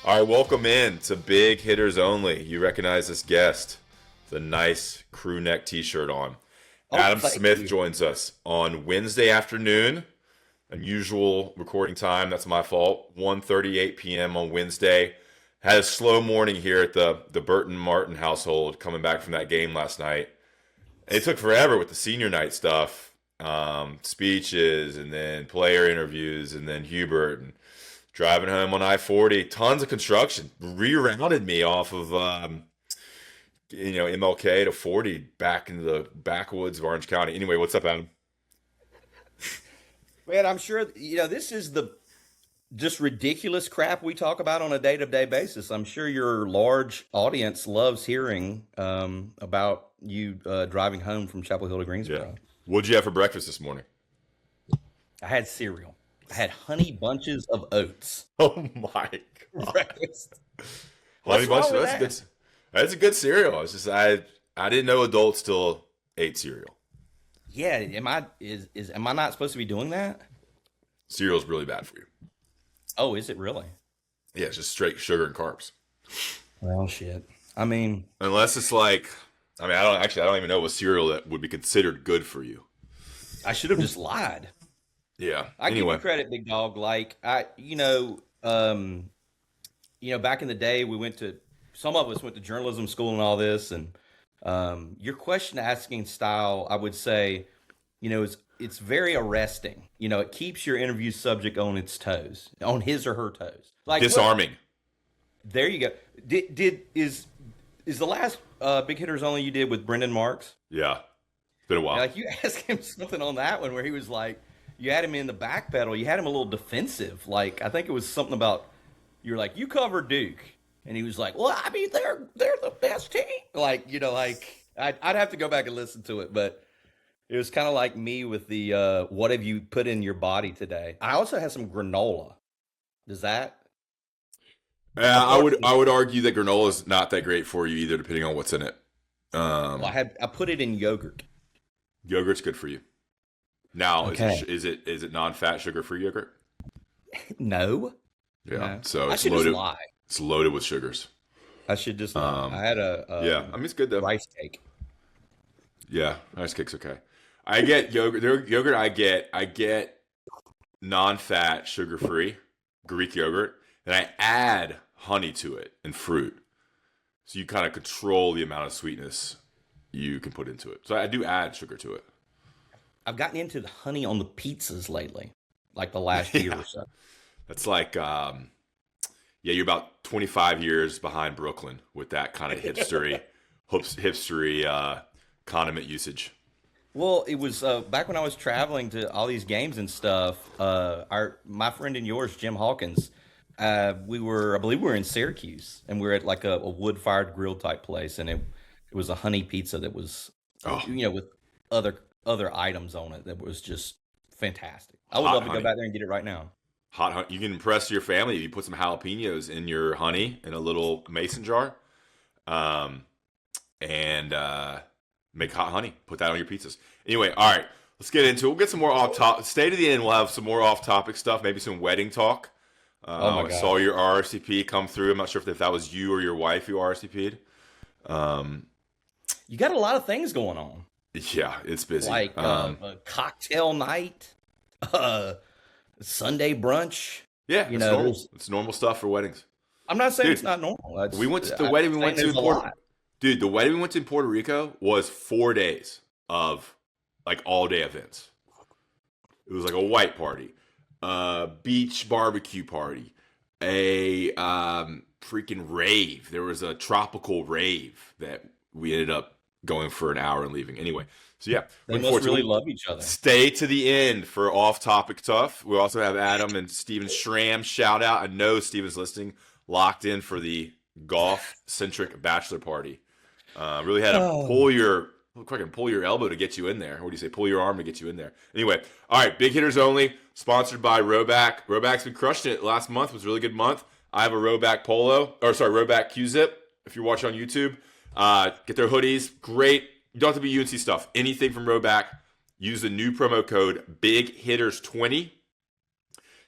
All right, welcome in to Big Hitters Only. You recognize this guest, the nice crew neck t-shirt on. Oh, Adam thank Smith you. joins us on Wednesday afternoon, unusual recording time. That's my fault. 1:38 p.m. on Wednesday. Had a slow morning here at the Burton Martin household coming back from that game last night. It took forever with the senior night stuff, speeches, and then player interviews, and then Hubert, and driving home on I-40. Tons of construction. Rerouted me off of, MLK to 40 back into the backwoods of Orange County. Anyway, what's up, Adam? Man, I'm sure, this is the just ridiculous crap we talk about on a day-to-day basis. I'm sure your large audience loves hearing about you driving home from Chapel Hill to Yeah. Greensboro. What'd you have for breakfast this morning? I had cereal. I had honey bunches of oats Oh my for god. breakfast. Honey What's Bunch, wrong with that's a that? good that's a good cereal. It's just I didn't know adults still ate cereal. Yeah, am I not supposed to be doing that? Cereal's really bad for you. Oh, is it really? Yeah, it's just straight sugar and carbs. Well, shit. I mean, Unless it's like I don't even know what cereal that would be considered good for you. I should have just lied. Yeah. I give you Anyway. credit, big dog. Like back in the day, some of us went to journalism school and all this, and your question asking style, I would say, it's very arresting. It keeps your interview subject on its toes, on his or her toes. Like what? Disarming. There you go. Is the last Big Hitters Only you did with Brendan Marks? Yeah. It's been a while. Like you asked him something on that one where he was like, you had him in the back pedal. You had him a little defensive. Like I think it was something about you're like you cover Duke, and he was like, well, I mean they're the best team. Like I'd have to go back and listen to it, but it was kind of like me with the what have you put in your body today. I also had some granola. Does that? I Yeah, thought I would argue that granola is not that great for you either, depending on what's in it. well, I put it in yogurt. Yogurt's good for you. Now, Okay. is it non-fat, sugar-free yogurt? No, Yeah. no. So I it's should just loaded. lie. It's loaded with sugars. I should just lie. I had Yeah. I mean, it's good though. rice cake. Yeah, rice cake's okay. I get yogurt. Yogurt. I get non-fat, sugar-free Greek yogurt, and I add honey to it and fruit. So you kind of control the amount of sweetness you can put into it. So I do add sugar to it. I've gotten into the honey on the pizzas lately, like the last year Yeah. or so. That's like, you're about 25 years behind Brooklyn with that kind of hipstery condiment usage. Well, it was back when I was traveling to all these games and stuff. My friend and yours, Jim Hawkins, I believe we were in Syracuse, and we were at like a wood-fired grill type place, and it was a honey pizza that was, Oh, with other items on it that was just fantastic. I would hot love to go honey. back there and get it right now. Hot honey. You can impress your family if you put some jalapenos in your honey in a little mason jar, um, and make hot honey. Put that on your pizzas. Anyway, all right, let's get into it. We'll get some more off top. Stay to the end. We'll have some more off topic stuff. Maybe some wedding talk. Oh my I saw gosh. your RSVP come through. I'm not sure if that was you or your wife who RSVP'd. Um, You got a lot of things going on, yeah, it's busy. like a cocktail night, uh, Sunday brunch. Yeah, You it's know, normal. there's. It's normal stuff for weddings. I'm not saying Dude, it's not normal. we went to the I'm wedding we saying went to there's in a Puerto. lot. Dude, the wedding we went to in Puerto Rico was 4 days of like all day events. It was like a white party, beach barbecue party, a freaking rave. There was a tropical rave that we ended up going for an hour and leaving. Anyway, so yeah, They looking must forward to really it. love each other. Stay to the end for off-topic stuff. We also have Adam and Steven Schramm shout out. I know Steven's listening, locked in for the golf-centric bachelor party. Really had to Oh. pull your elbow to get you in there. What do you say? Pull your arm to get you in there. Anyway, all right, Big Hitters Only, sponsored by Roback. Roback's been crushing it. Last month was a really good month. I have a Roback Roback Q-Zip. If you're watching on YouTube, get their hoodies. Great. You don't have to be UNC stuff. Anything from Roback. Use the new promo code BIGHITTERS20.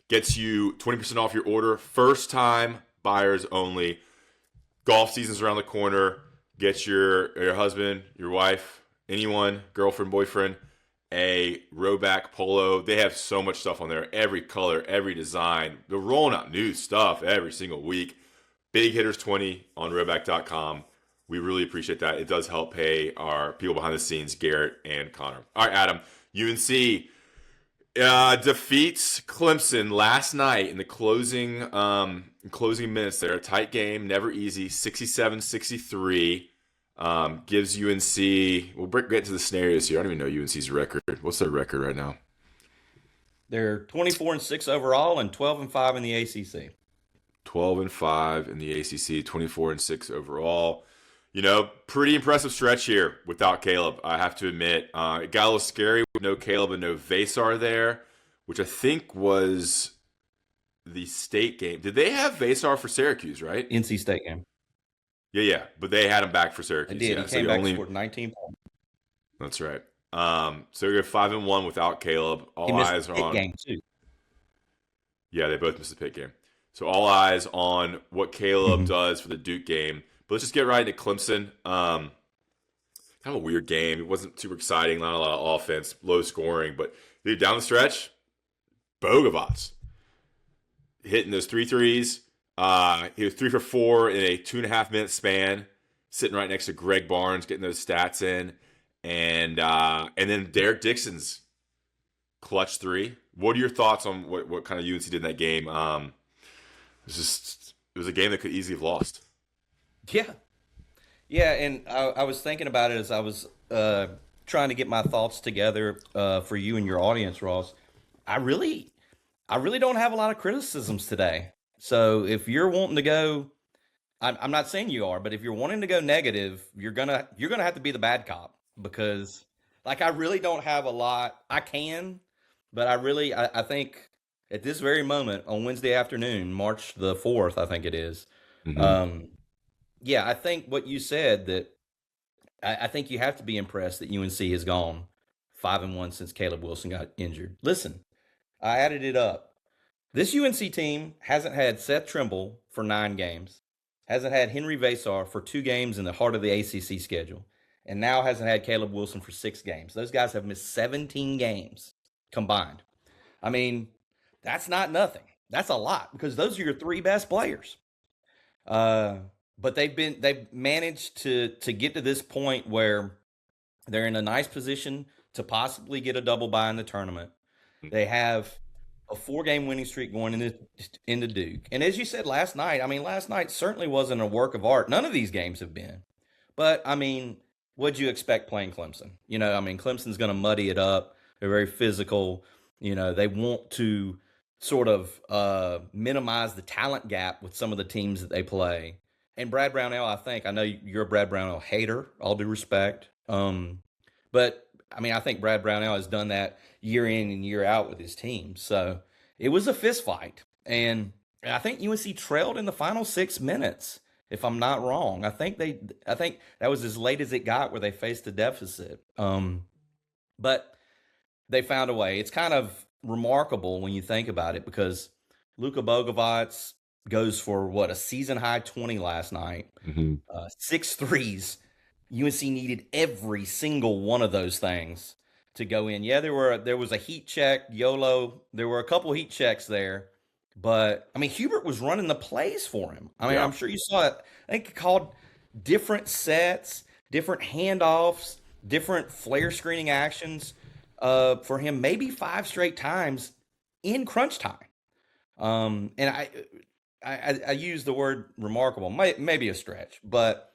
Gets you 20% off your order. First time buyers only. Golf season's around the corner. Get your husband, your wife, anyone, girlfriend, boyfriend, a Rhoback polo. They have so much stuff on there. Every color, every design. They're rolling out new stuff every single week. Big Hitters 20 on Rhoback.com. We really appreciate that. It does help pay our people behind the scenes, Garrett and Connor. All right, Adam. UNC defeats Clemson last night in the closing minutes there. A tight game, never easy, 67-63. Gives UNC, we'll get to the scenarios here. I don't even know UNC's record. What's their record right now? They're 24-6 overall and 12-5 in the ACC. 12-5 in the ACC, 24-6 overall. Pretty impressive stretch here without Caleb, I have to admit. It got a little scary with no Caleb and no Vasar there, which I think was the state game. Did they have Vasar for Syracuse, right? NC State game. Yeah. But they had him back for Syracuse. They did. Yeah. He came back and scored 19 points. That's right. So you're 5-1 without Caleb. All eyes are on. Game too. Yeah, they both missed the Pitt game. So all eyes on what Caleb does for the Duke game. But let's just get right into Clemson. Kind of a weird game. It wasn't super exciting. Not a lot of offense. Low scoring. But dude, down the stretch, Bogovac hitting those 3 threes. He was 3 for 4 in a 2.5 minute span. Sitting right next to Greg Barnes, getting those stats in. And then Derek Dixon's clutch 3. What are your thoughts on what kind of UNC did in that game? It was a game that could easily have lost. Yeah, and I was thinking about it as I was trying to get my thoughts together for you and your audience, Ross. I really don't have a lot of criticisms today. So if you're wanting to go, I'm not saying you are, but if you're wanting to go negative, you're gonna have to be the bad cop, because I really don't have a lot. I can, but I think at this very moment on Wednesday afternoon, March the 4th, I think it is. Yeah, I think what you said, that I think you have to be impressed that UNC has gone 5-1 since Caleb Wilson got injured. Listen, I added it up. This UNC team hasn't had Seth Trimble for 9 games, hasn't had Henry Vasar for 2 games in the heart of the ACC schedule, and now hasn't had Caleb Wilson for 6 games. Those guys have missed 17 games combined. I mean, that's not nothing. That's a lot, because those are your 3 best players. But they've managed to get to this point where they're in a nice position to possibly get a double bye in the tournament. They have a 4-game winning streak going into Duke. And as you said last night certainly wasn't a work of art. None of these games have been. But, what'd you expect playing Clemson? Clemson's going to muddy it up. They're very physical. They want to sort of minimize the talent gap with some of the teams that they play. And Brad Brownell, I know you're a Brad Brownell hater, all due respect. But, I think Brad Brownell has done that year in and year out with his team. So it was a fist fight. And I think UNC trailed in the final 6 minutes, if I'm not wrong. I think that was as late as it got where they faced a deficit. But they found a way. It's kind of remarkable when you think about it, because Luka Bogovac goes for a season high 20 last night. 6 threes. UNC needed every single one of those things to go in. Yeah, there was a heat check, YOLO. There were a couple heat checks there, but Hubert was running the plays for him. I'm sure you saw it. I think he called different sets, different handoffs, different flare screening actions for him, maybe 5 straight times in crunch time. And I use the word remarkable, maybe a stretch, but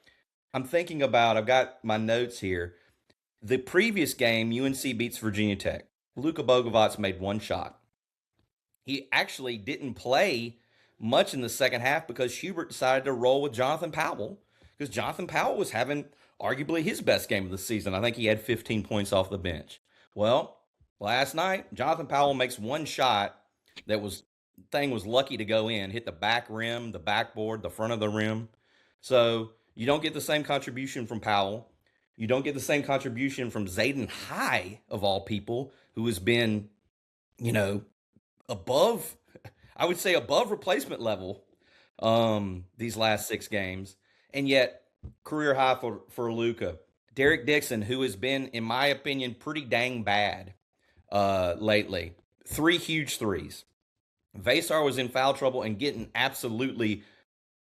I'm thinking about, I've got my notes here. The previous game, UNC beats Virginia Tech. Luka Bogovac made 1 shot. He actually didn't play much in the second half because Hubert decided to roll with Jonathan Powell, because Jonathan Powell was having arguably his best game of the season. I think he had 15 points off the bench. Well, last night, Jonathan Powell makes 1 shot that was lucky to go in, hit the back rim, the backboard, the front of the rim. So you don't get the same contribution from Powell. You don't get the same contribution from Zayden High, of all people, who has been, above replacement level these last 6 games. And yet, career high for Luka. Derek Dixon, who has been, in my opinion, pretty dang bad lately. 3 huge threes. Vasar was in foul trouble and getting absolutely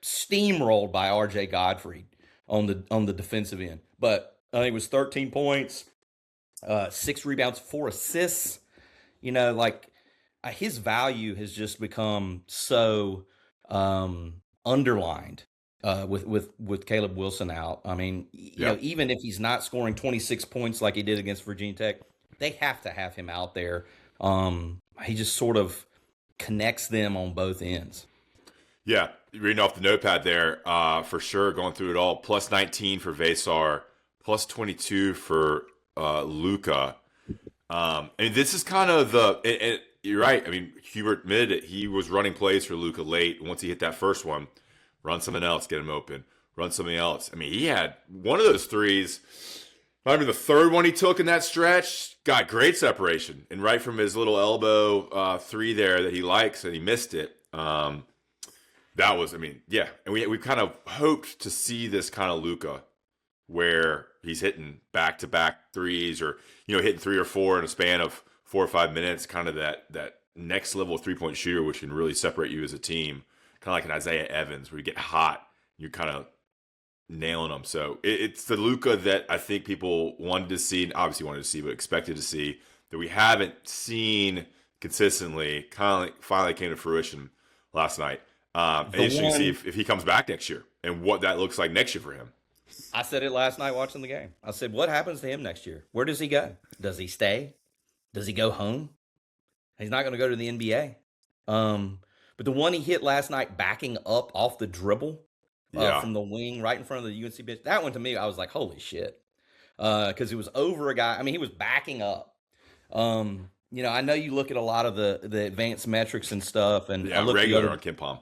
steamrolled by R.J. Godfrey on the defensive end. But I think it was 13 points, 6 rebounds, 4 assists. You know, like his value has just become so underlined with Caleb Wilson out. I mean, you know, even if he's not scoring 26 points like he did against Virginia Tech, they have to have him out there. He just sort of connects them on both ends. Yeah, reading off the notepad there, for sure, going through it all. Plus 19 for Vasar, plus 22 for Luka. And this is kind of and you're right. I mean, Hubert admitted it. He was running plays for Luka late. Once he hit that first one, run something else, get him open. Run something else. I mean, he had one of those threes. I mean, the third one he took in that stretch got great separation. And right from his little elbow 3 there that he likes, and he missed it. That was, I mean, yeah. And we kind of hoped to see this kind of Luka where he's hitting back-to-back threes or, you know, hitting 3 or 4 in a span of 4 or 5 minutes, kind of that next level 3-point shooter, which can really separate you as a team. Kind of like an Isaiah Evans where you get hot, you're kind of nailing them. So it's the Luka that I think people wanted to see, obviously wanted to see, but expected to see, that we haven't seen consistently, kind of finally came to fruition last night. Interesting to see if he comes back next year and what that looks like next year for him. I said it last night watching the game. I said, what happens to him next year? Where does he go? Does he stay? Does he go home? He's not going to go to the NBA. But the one he hit last night backing up off the dribble from the wing right in front of the UNC bench, that one to me, I was like, holy shit. Because it was over a guy. I mean, he was backing up. You know, I know you look at a lot of the advanced metrics and stuff. And I looked regular on KenPom.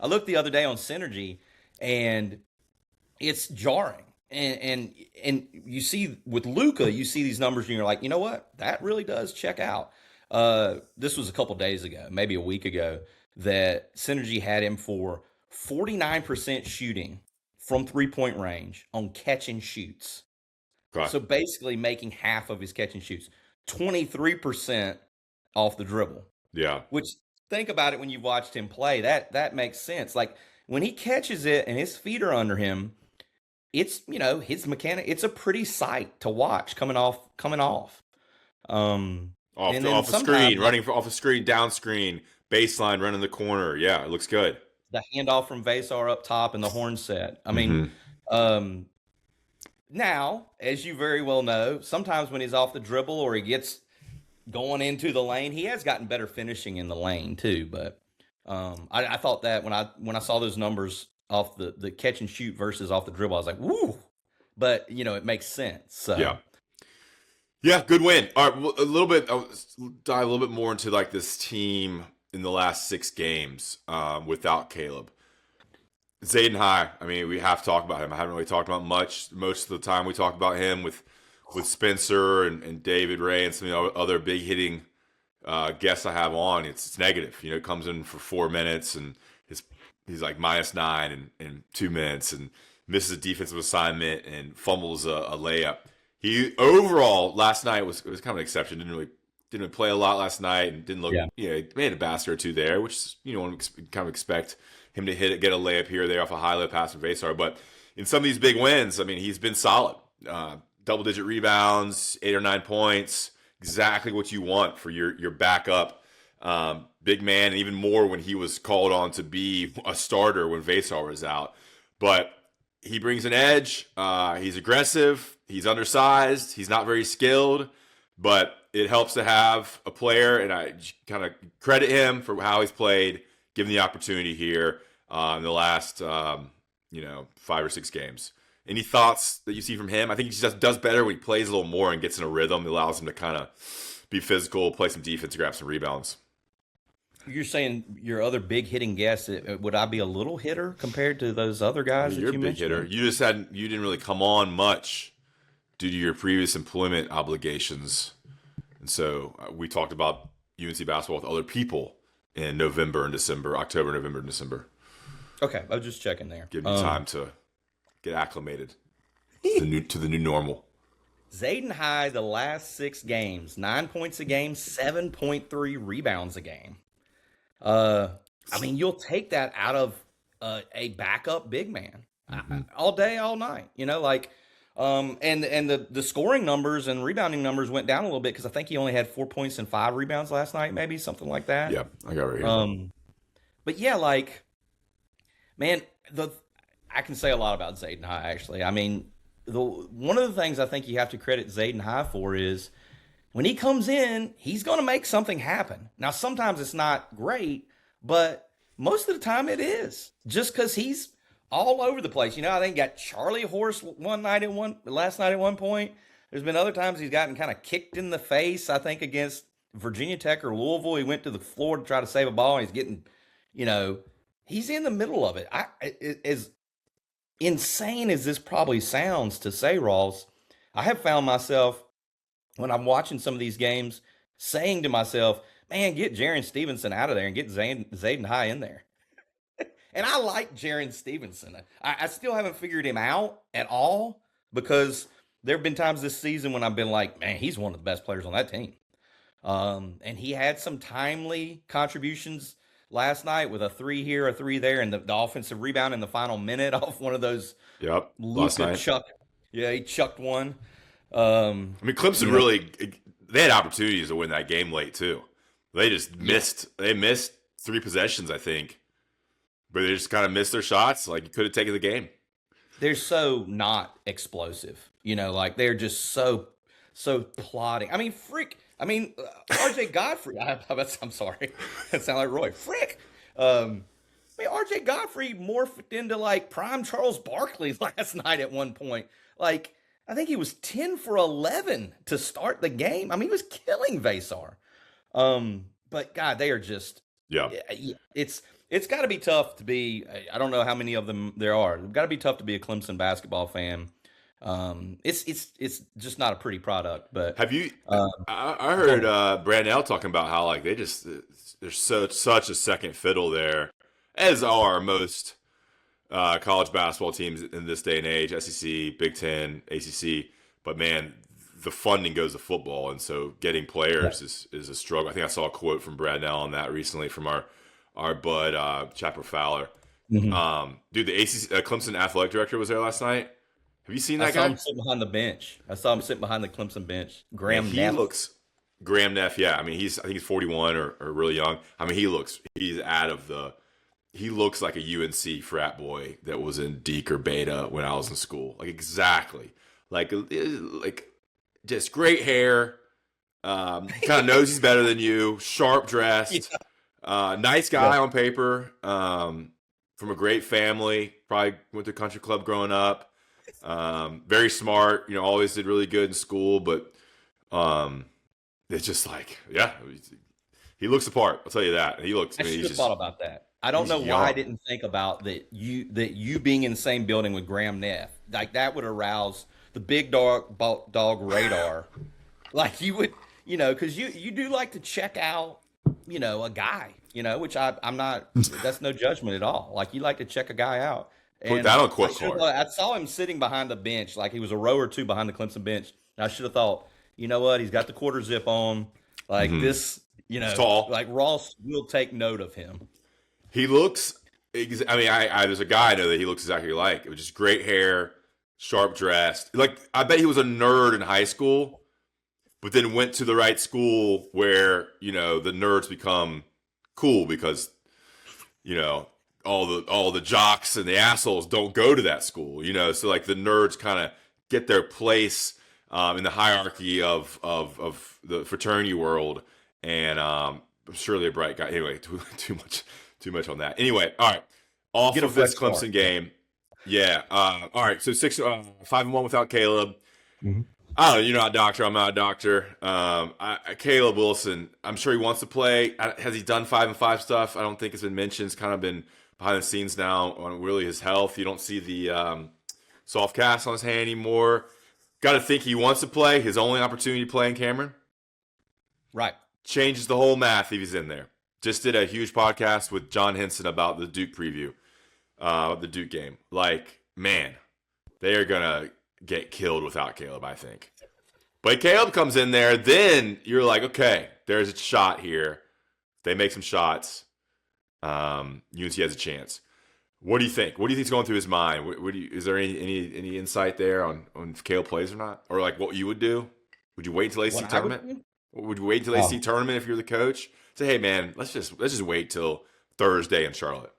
I looked the other day on Synergy, and it's jarring. And you see with Luka, you see these numbers, and you're like, you know what? That really does check out. This was a couple days ago, maybe a week ago, that Synergy had him for 49% shooting from 3-point range on catch and shoots. Okay. So basically making half of his catch and shoots. 23% off the dribble. Yeah. Which, think about it when you've watched him play. That makes sense. Like, when he catches it and his feet are under him, it's, you know, his mechanic, it's a pretty sight to watch coming off. Off the screen, running off the screen, down screen, baseline, running the corner. Yeah, it looks good. The handoff from Vasar up top and the horn set. I mean, now, as you very well know, sometimes when he's off the dribble or he gets going into the lane, he has gotten better finishing in the lane too. But I thought that when I saw those numbers off the catch and shoot versus off the dribble, I was like, woo. But, you know, it makes sense. So. Yeah, good win. All right, well, I'll dive a little bit more into like this team in the last 6 games without Caleb. Zayden High, I mean, we have to talk about him. I haven't really talked about much. Most of the time we talk about him with Spencer and David Ray and some of the other big hitting guests I have on. It's negative. You know, it comes in for 4 minutes and he's like -9 in 2 minutes and misses a defensive assignment and fumbles a layup. He overall last night was kind of an exception. Didn't really play a lot last night and didn't look. You know, he made a basket or 2 there, which you know kind of expect him to get a layup here or there off a high low pass from Vasar. But in some of these big wins, I mean, he's been solid. Double-digit rebounds, 8 or 9 points, exactly what you want for your backup big man, and even more when he was called on to be a starter when Vasar was out. But he brings an edge. He's aggressive. He's undersized. He's not very skilled, but it helps to have a player, and I kind of credit him for how he's played, given the opportunity here in the last 5 or 6 games. Any thoughts that you see from him? I think he just does better when he plays a little more and gets in a rhythm. It allows him to kind of be physical, play some defense, grab some rebounds. You're saying your other big hitting guest, would I be a little hitter compared to those other guys that you mentioned? You're a big hitter. You didn't really come on much due to your previous employment obligations. And so we talked about UNC basketball with other people in October, November, and December. Okay, I was just checking there. Give you time to get acclimated to the new normal. Zayden High, the last 6 games, 9 points a game, 7.3 rebounds a game. I mean, you'll take that out of a backup big man all day, all night. You know, like, and the scoring numbers and rebounding numbers went down a little bit because I think he only had 4 points and 5 rebounds last night, maybe something like that. Yeah, I got it right here. But yeah, like, man, I can say a lot about Zayden High. Actually, I mean, one of the things I think you have to credit Zayden High for is when he comes in, he's going to make something happen. Now, sometimes it's not great, but most of the time it is, just because he's all over the place. You know, I think he got Charlie Horse last night at one point. There's been other times he's gotten kind of kicked in the face. I think against Virginia Tech or Louisville, he went to the floor to try to save a ball, and he's getting, you know, he's in the middle of it. As insane as this probably sounds to say, Ross, I have found myself when I'm watching some of these games saying to myself, man, get Jaren Stevenson out of there and get Zayden High in there. And I like Jaren Stevenson. I still haven't figured him out at all because there have been times this season when I've been like, man, he's one of the best players on that team. And he had some timely contributions last night with a 3 here, a 3 there, and the offensive rebound in the final minute off one of those. Yep, last night. He chucked one. I mean, Clemson really, they had opportunities to win that game late too. They just missed. They missed 3 possessions, I think, but they just kind of missed their shots. Like, you could have taken the game. They're so not explosive, you know. Like, they're just so plodding. I mean, RJ Godfrey. I'm sorry, that sounded like Roy. I mean, RJ Godfrey morphed into like prime Charles Barkley last night at one point. Like, I think he was 10 for 11 to start the game. I mean, he was killing Vasar. But God, they are just, it's got to be tough to be, I don't know how many of them there are. It's got to be tough to be a Clemson basketball fan. It's just not a pretty product, but have you, I heard, Brandell talking about how like there's such a second fiddle there, as are most, college basketball teams in this day and age, SEC, Big Ten, ACC, but man, the funding goes to football, and so getting players is a struggle. I think I saw a quote from Brandell on that recently from our bud Chaper Fowler. Mm-hmm. Dude, the ACC Clemson athletic director was there last night. Have you seen that guy? I saw him sitting behind the bench. I saw him sitting behind the Clemson bench. Graham Neff. Graham Neff, yeah. I mean, I think he's 41 or really young. I mean, he looks like a UNC frat boy that was in Deke or Beta when I was in school. Like, exactly. Like just great hair. Kind of knows he's better than you. Sharp dressed. Nice guy on paper. From a great family. Probably went to country club growing up. Very smart. You know, always did really good in school. But it's just like, he looks the part. I'll tell you that. He looks. I should have thought about that. I don't know why I didn't think about that. You being in the same building with Graham Neff, like that would arouse the big dog radar. Like you would, you know, because you do like to check out, you know, a guy, you know, which I'm not. That's no judgment at all. Like you like to check a guy out. And put that on quote card. I saw him sitting behind the bench, like he was a row or two behind the Clemson bench. And I should have thought, you know what, he's got the quarter zip on, like this, you know, tall. Like Ross will take note of him. He looks. I mean, there's a guy I know that he looks exactly like. It was just great hair, sharp dressed. Like I bet he was a nerd in high school, but then went to the right school where, you know, the nerds become cool because, you know, all the jocks and the assholes don't go to that school, you know. So like the nerds kind of get their place in the hierarchy of the fraternity world, and I'm surely a bright guy. Anyway, too much on that. Anyway, all right, off of this Clemson game. Yeah. All right. So 5-1 without Caleb. Mm-hmm. I don't know. You're not a doctor. I'm not a doctor. Caleb Wilson, I'm sure he wants to play. Has he done 5-5 stuff? I don't think it's been mentioned. It's kind of been behind the scenes now on really his health. You don't see the soft cast on his hand anymore. Got to think he wants to play. His only opportunity to play in Cameron. Right. Changes the whole math if he's in there. Just did a huge podcast with John Henson about the Duke preview. the Duke game. Like, man, they are gonna get killed without Caleb, I think. But Caleb comes in there, then you're like, okay, there's a shot here. They make some shots. UNC has a chance. What do you think? What do you think's going through his mind? Is there any insight there on if Caleb plays or not, or like what you would do? Would you wait until ACC tournament? Would you wait until ACC tournament if you're the coach? Say, hey man, let's just wait till Thursday in Charlotte.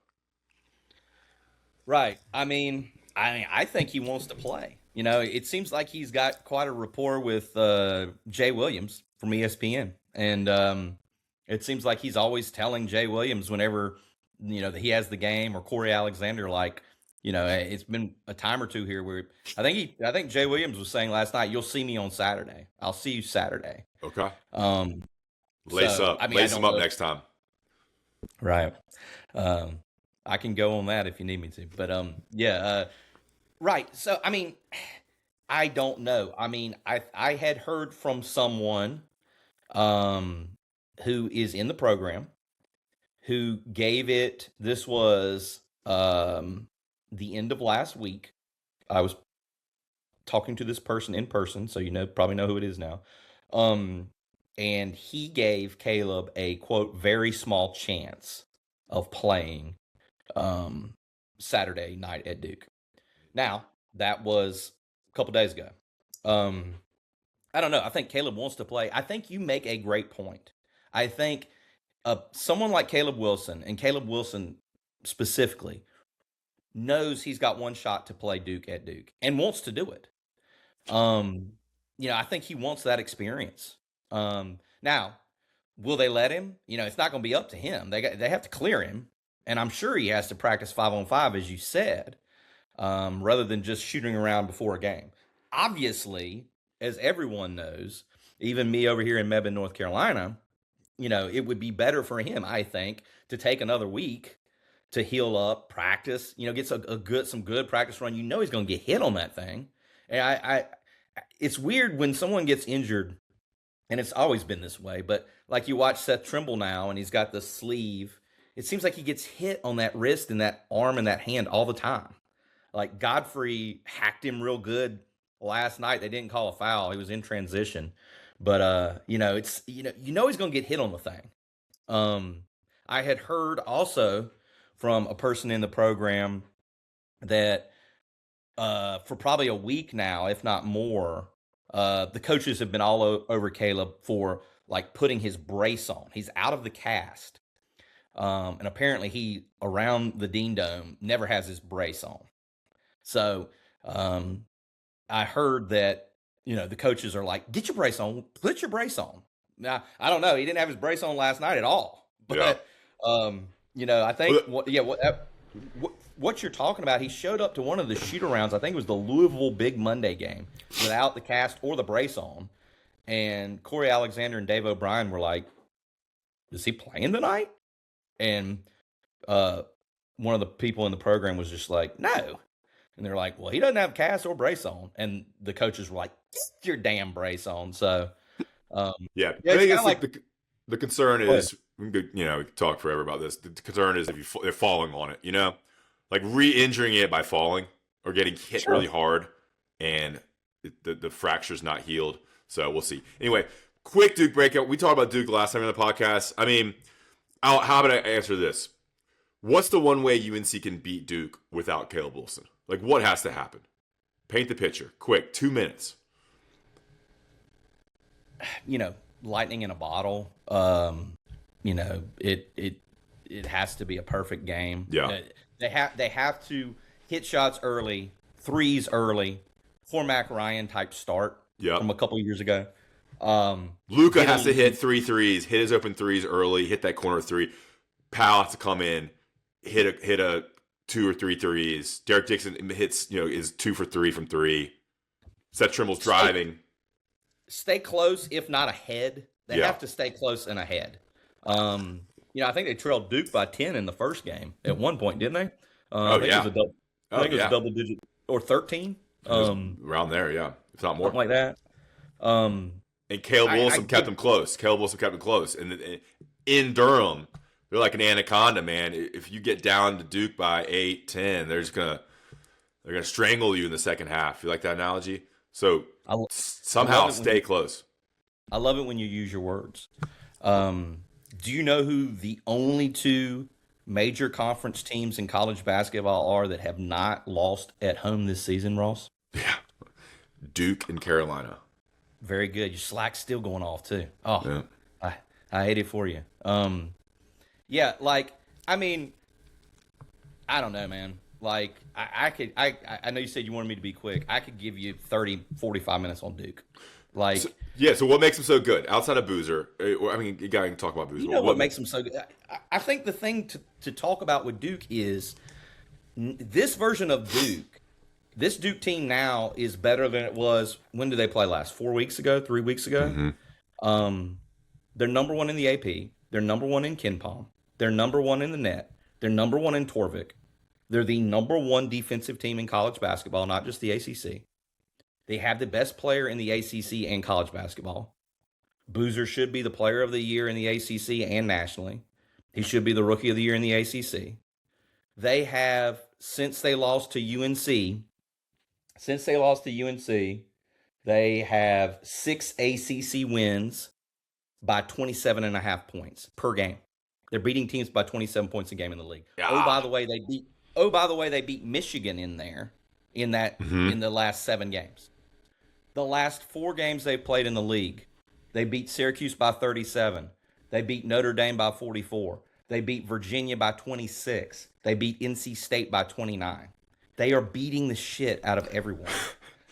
Right. I mean, I think he wants to play. You know, it seems like he's got quite a rapport with Jay Williams from ESPN, and it seems like he's always telling Jay Williams whenever that he has the game, or Corey Alexander, like, it's been a time or two here where I think Jay Williams was saying last night, "You'll see me on Saturday. I'll see you Saturday." Okay. Lace him up next time. Right. I can go on that if you need me to, but right. So, I mean, I don't know. I mean, I had heard from someone who is in the program who gave it, this was the end of last week. I was talking to this person in person, so probably know who it is now. And he gave Caleb a, quote, very small chance of playing Saturday night at Duke. Now, that was a couple days ago. I don't know. I think Caleb wants to play. I think you make a great point. I think someone like Caleb Wilson, and Caleb Wilson specifically, knows he's got one shot to play Duke at Duke and wants to do it. I think he wants that experience. Now, will they let him? It's not going to be up to him. They have to clear him, and I'm sure he has to practice 5-on-5, as you said, rather than just shooting around before a game. Obviously, as everyone knows, even me over here in Mebane, North Carolina, it would be better for him, I think, to take another week to heal up, practice, get some good practice run. He's going to get hit on that thing. And it's weird when someone gets injured, and it's always been this way, but like you watch Seth Trimble now, and he's got the sleeve. It seems like he gets hit on that wrist and that arm and that hand all the time. Like Godfrey hacked him real good last night. They didn't call a foul. He was in transition. But, it's, he's going to get hit on the thing. I had heard also from a person in the program that for probably a week now, if not more, the coaches have been all over Caleb for like putting his brace on. He's out of the cast. And apparently he, around the Dean Dome, never has his brace on. So I heard that, the coaches are like, get your brace on, put your brace on. Now, I don't know. He didn't have his brace on last night at all. But, I think, what you're talking about, he showed up to one of the shoot-arounds, I think it was the Louisville Big Monday game, without the cast or the brace on. And Corey Alexander and Dave O'Brien were like, is he playing tonight? And one of the people in the program was just like, no. And they're like, well, he doesn't have cast or brace on. And the coaches were like, get your damn brace on. So, I think it's like the concern is, we can talk forever about this. The concern is if they're falling on it, like re-injuring it by falling or getting hit really hard, and the fracture's not healed. So we'll see. Anyway, quick Duke breakout. We talked about Duke last time on the podcast. I mean, how about I answer this? What's the one way UNC can beat Duke without Caleb Wilson? Like, what has to happen? Paint the picture. Quick, 2 minutes. Lightning in a bottle. It has to be a perfect game. Yeah. They have to hit shots early, threes early, Cormac Ryan type start from a couple of years ago. Luka has to hit 3 threes, hit his open threes early, hit that corner three. Powell has to come in, hit a 2 or 3 threes. Derek Dixon hits, is 2 for 3 from 3. Seth Trimble's driving. Stay close, if not ahead. They have to stay close and ahead. I think they trailed Duke by 10 in the first game at one point, didn't they? I think it was a double digit, or 13. Around there, if not more. Something like that. And Caleb Wilson kept them close. And in Durham, they're like an anaconda, man. If you get down to Duke by 8, 10, they're gonna strangle you in the second half. You like that analogy? So I, I somehow love it stay close. I love it when you use your words. Do you know who the only two major conference teams in college basketball are that have not lost at home this season, Ross? Yeah, Duke and Carolina. Very good. Your slack's still going off too. Oh, Yeah. I hate it for you. Yeah, like I mean, I don't know, man. Like I know you said you wanted me to be quick. I could give you 30, 45 minutes on Duke. Like So what makes them so good outside of Boozer? I mean, you gotta talk about Boozer. you know what makes them so good. I think the thing to talk about with Duke is this version of Duke. This Duke team now is better than it was. When did they play last? 4 weeks ago? 3 weeks ago? Mm-hmm. They're number one in the AP. They're number one in KenPom. They're number one in the net. They're number one in Torvik. They're the number one defensive team in college basketball, not just the ACC. They have the best player in the ACC and college basketball. Boozer should be the player of the year in the ACC and nationally. He should be the rookie of the year in the ACC. They have, since they lost to UNC, they have 6 ACC wins by 27.5 points per game. They're beating teams by 27 points a game in the league. Yeah. Oh, by the way, they beat Michigan in the last 7 games. The last 4 games they've played in the league, they beat Syracuse by 37. They beat Notre Dame by 44. They beat Virginia by 26. They beat NC State by 29. They are beating the shit out of everyone.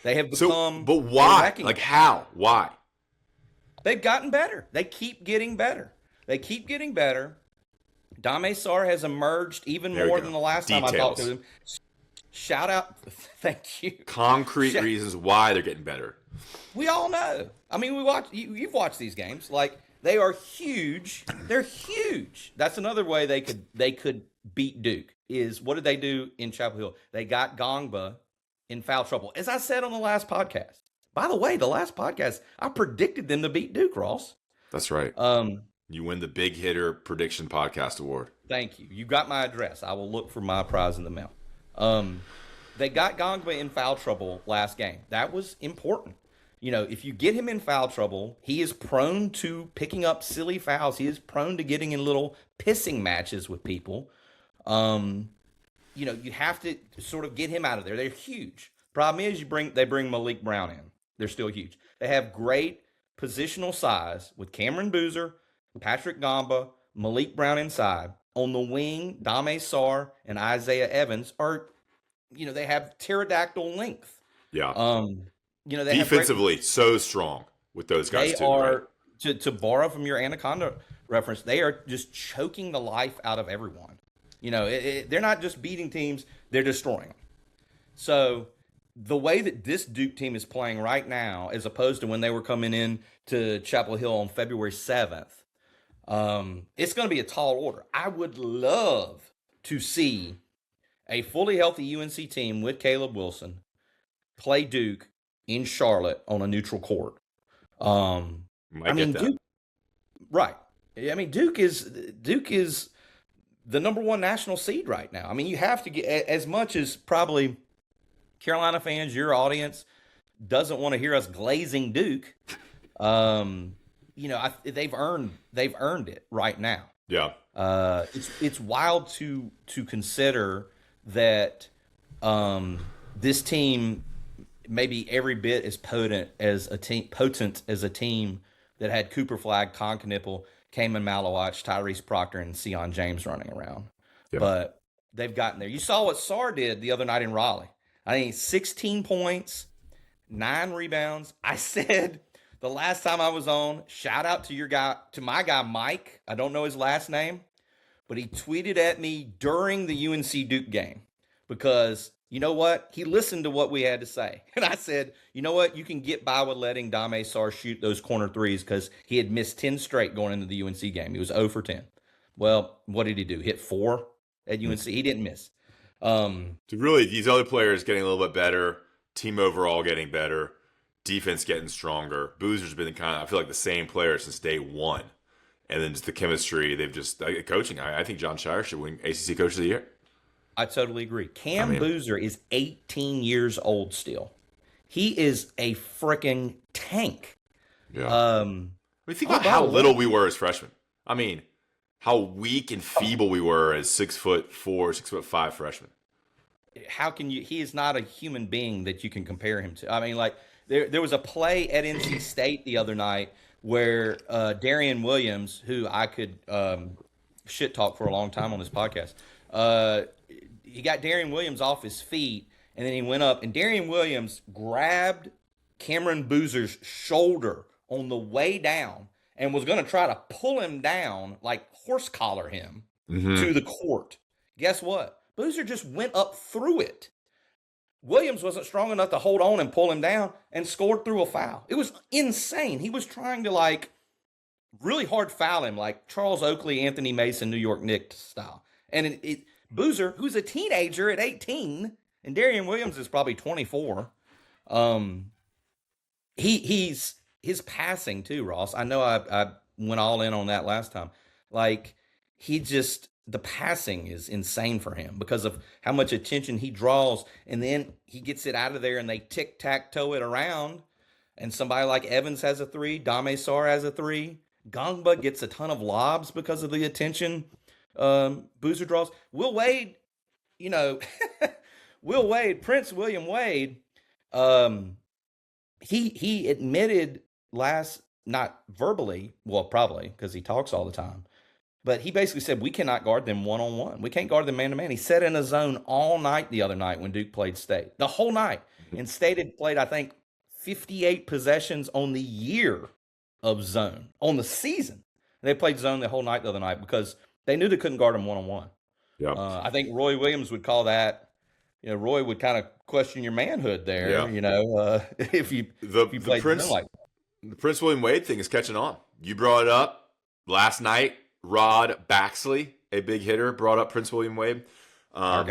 They have become. But why? Like how? Why? They've gotten better. They keep getting better. Dame Sarr has emerged even more than the last time I talked to him. Shout out. Thank you. Concrete reasons why they're getting better. We all know. I mean, you've watched these games. Like, they are huge. They're huge. That's another way they could beat Duke is what did they do in Chapel Hill? They got Gongba in foul trouble. As I said on the last podcast. By the way, the last podcast, I predicted them to beat Duke, Ross. That's right. You win the Big Hitter Prediction Podcast Award. Thank you. You got my address. I will look for my prize in the mail. They got Gongba in foul trouble last game. That was important. You know, if you get him in foul trouble, he is prone to picking up silly fouls. He is prone to getting in little pissing matches with people. You know, you have to sort of get him out of there. They're huge. Problem is, they bring Malik Brown in. They're still huge. They have great positional size with Cameron Boozer, Patrick Gamba, Malik Brown inside. On the wing, Dame Sarr and Isaiah Evans are, you know, they have pterodactyl length. Yeah. You know, they defensively so strong with those guys they are, right? to borrow from your Anaconda reference, they are just choking the life out of everyone. You know, they're not just beating teams, they're destroying them. So the way that this Duke team is playing right now, as opposed to when they were coming in to Chapel Hill on February 7th, it's going to be a tall order. I would love to see a fully healthy UNC team with Caleb Wilson play Duke in Charlotte on a neutral court. I mean, Duke, right. I mean, Duke is the number 1 national seed right now. I mean, you have to get, as much as probably Carolina fans, your audience, doesn't want to hear us glazing Duke. You know, they've earned it right now. Yeah. It's wild to consider that this team may be every bit as potent as a team that had Cooper Flagg, Con Knippel, Kaman Malowich, Tyrese Proctor, and Sion James running around. Yeah. But they've gotten there. You saw what Sarr did the other night in Raleigh. I think 16 points, 9 rebounds. I said the last time I was on, shout out to my guy Mike. I don't know his last name, but he tweeted at me during the UNC Duke game because you know what? He listened to what we had to say. And I said, you know what? You can get by with letting Dame Sarr shoot those corner threes because he had missed 10 straight going into the UNC game. He was 0 for 10. Well, what did he do? Hit 4 at UNC? He didn't miss. Really, these other players getting a little bit better, team overall getting better, defense getting stronger. Boozer's been I feel like the same player since day one. and then just the chemistry. They've just coaching. I think John Shire should win ACC Coach of the Year. I totally agree. Cam Boozer is 18 years old still. He is a freaking tank. Yeah. Think about how little we were as freshmen. I mean, how weak and feeble we were as 6'4", 6'5" freshmen. How can you? He is not a human being that you can compare him to. I mean, like there was a play at NC State the other night where Darian Williams, who I could shit talk for a long time on this podcast, he got Darian Williams off his feet, and then he went up, and Darian Williams grabbed Cameron Boozer's shoulder on the way down and was going to try to pull him down, like horse collar him to the court. Guess what? Boozer just went up through it. Williams wasn't strong enough to hold on and pull him down and scored through a foul. It was insane. He was trying to like really hard foul him, like Charles Oakley, Anthony Mason, New York Knicks style. And Boozer, who's a teenager at 18, and Darian Williams is probably 24. He's his passing too, Ross. I know I went all in on that last time. Like the passing is insane for him because of how much attention he draws, and then he gets it out of there and they tic-tac-toe it around, and somebody like Evans has a three, Dame Sarr has a three, Gongba gets a ton of lobs because of the attention Boozer draws. Will Wade, Prince William Wade, he admitted not verbally, well, probably because he talks all the time, but he basically said, we cannot guard them one-on-one. We can't guard them man-to-man. He sat in a zone all night the other night when Duke played State. The whole night. And State had played, I think, 58 possessions on the year of zone. On the season. They played zone the whole night the other night because they knew they couldn't guard them one-on-one. Yeah. I think Roy Williams would call that, Roy would kind of question your manhood there, if you played zone like that. The Prince William Wade thing is catching on. You brought it up last night. Rod Baxley, a big hitter, brought up Prince William Wade. I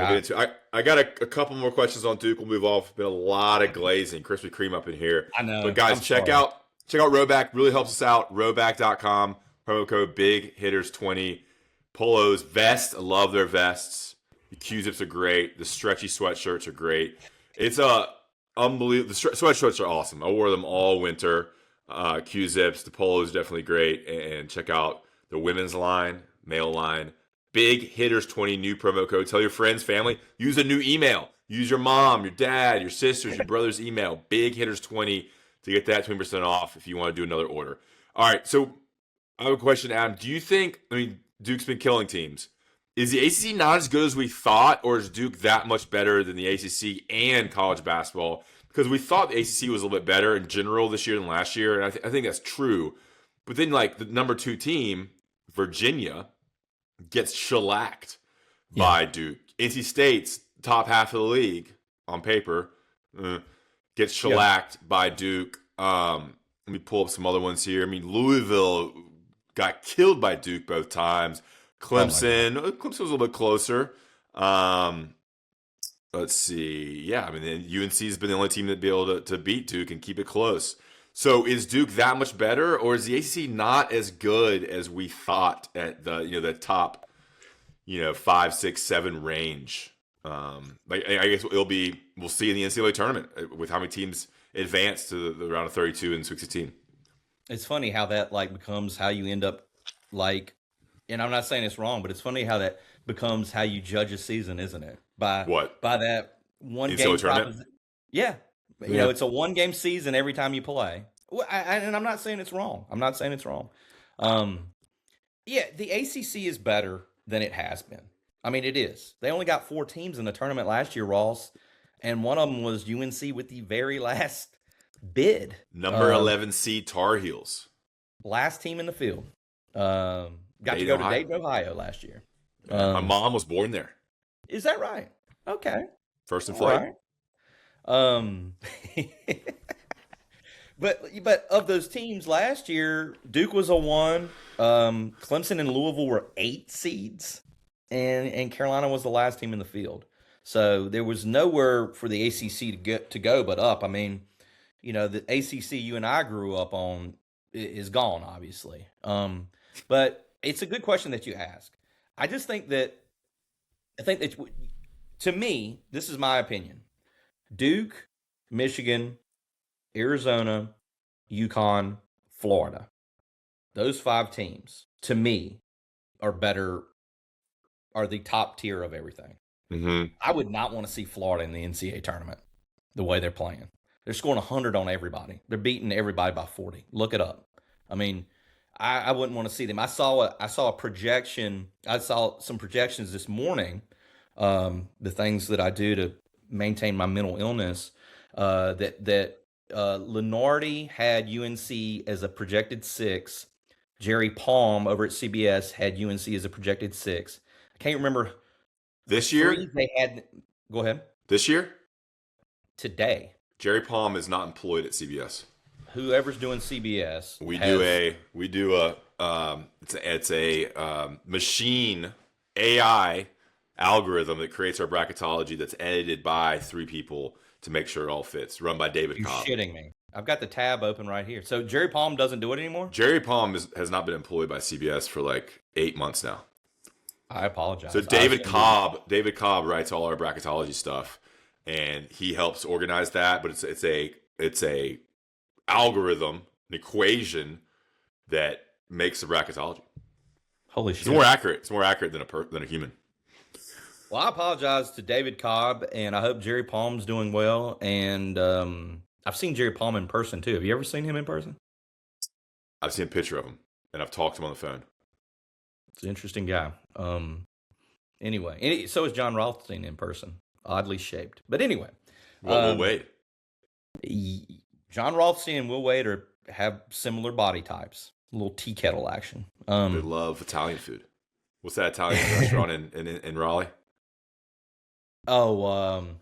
got a couple more questions on Duke. We'll move off. Been a lot of glazing, Krispy Kreme up in here. I know. But guys, check out Rhoback. Really helps us out. Rhoback.com. Promo code BIGHitters20. Polos, vest. I love their vests. The Q-zips are great. The stretchy sweatshirts are great. It's unbelievable. The sweatshirts are awesome. I wore them all winter. Q-zips. The polos definitely great. And check out the women's line, male line, Big Hitters 20 new promo code. Tell your friends, family, use a new email. Use your mom, your dad, your sisters, your brother's email, Big Hitters 20 to get that 20% off if you want to do another order. All right, so I have a question, Adam. Do you think, Duke's been killing teams. Is the ACC not as good as we thought, or is Duke that much better than the ACC and college basketball? Because we thought the ACC was a little bit better in general this year than last year, and I think that's true. But then, like, the number 2 team, Virginia, gets shellacked by Duke. NC State's top half of the league on paper gets shellacked by Duke. Let me pull up some other ones here. Louisville got killed by Duke both times. Clemson was a little bit closer. Let's see. Yeah, UNC has been the only team that be able to beat Duke and keep it close. So is Duke that much better, or is the ACC not as good as we thought at the top, 5, 6, 7 range? I guess we'll see in the NCAA tournament with how many teams advance to the round of 32 and 16. It's funny how that becomes how you end up and I'm not saying it's wrong, but it's funny how that becomes how you judge a season, isn't it? By that one game proposition. Yeah. It's a one-game season every time you play. And I'm not saying it's wrong. The ACC is better than it has been. It is. They only got 4 teams in the tournament last year, Ross, and one of them was UNC with the very last bid. Number 11 seed Tar Heels. Last team in the field. Got to go to Dayton, Ohio last year. My mom was born there. Is that right? Okay. First in flight. Right. But of those teams last year, Duke was a 1. Clemson and Louisville were 8 seeds, and Carolina was the last team in the field. So there was nowhere for the ACC to go but up. The ACC you and I grew up on is gone, obviously. But it's a good question that you ask. I just think that to me, this is my opinion. Duke, Michigan, Arizona, UConn, Florida. Those 5 teams, to me, are the top tier of everything. Mm-hmm. I would not want to see Florida in the NCAA tournament the way they're playing. They're scoring 100 on everybody. They're beating everybody by 40. Look it up. I mean, I wouldn't want to see them. I saw a projection. I saw some projections this morning. The things that I do to maintain my mental illness. That Lenardi had UNC as a projected 6. Jerry Palm over at CBS had UNC as a projected 6. I can't remember. This year? They had. Go ahead. This year? Today. Jerry Palm is not employed at CBS. Whoever's doing CBS. It's a machine AI algorithm that creates our bracketology that's edited by 3 people to make sure it all fits. Run by David Cobb. You're shitting me. I've got the tab open right here. So Jerry Palm doesn't do it anymore? Jerry Palm has not been employed by CBS for like 8 months now. I apologize. So David Cobb writes all our bracketology stuff, and he helps organize that. But it's a algorithm, an equation that makes the bracketology. Holy shit! It's more accurate. It's more accurate than a human. Well, I apologize to David Cobb, and I hope Jerry Palm's doing well. And I've seen Jerry Palm in person too. Have you ever seen him in person? I've seen a picture of him, and I've talked to him on the phone. It's an interesting guy. Anyway, so is John Rothstein in person. Oddly shaped. But anyway. Will Wade. John Rothstein and Will Wade have similar body types. A little tea kettle action. They love Italian food. What's that Italian restaurant in Raleigh? I'm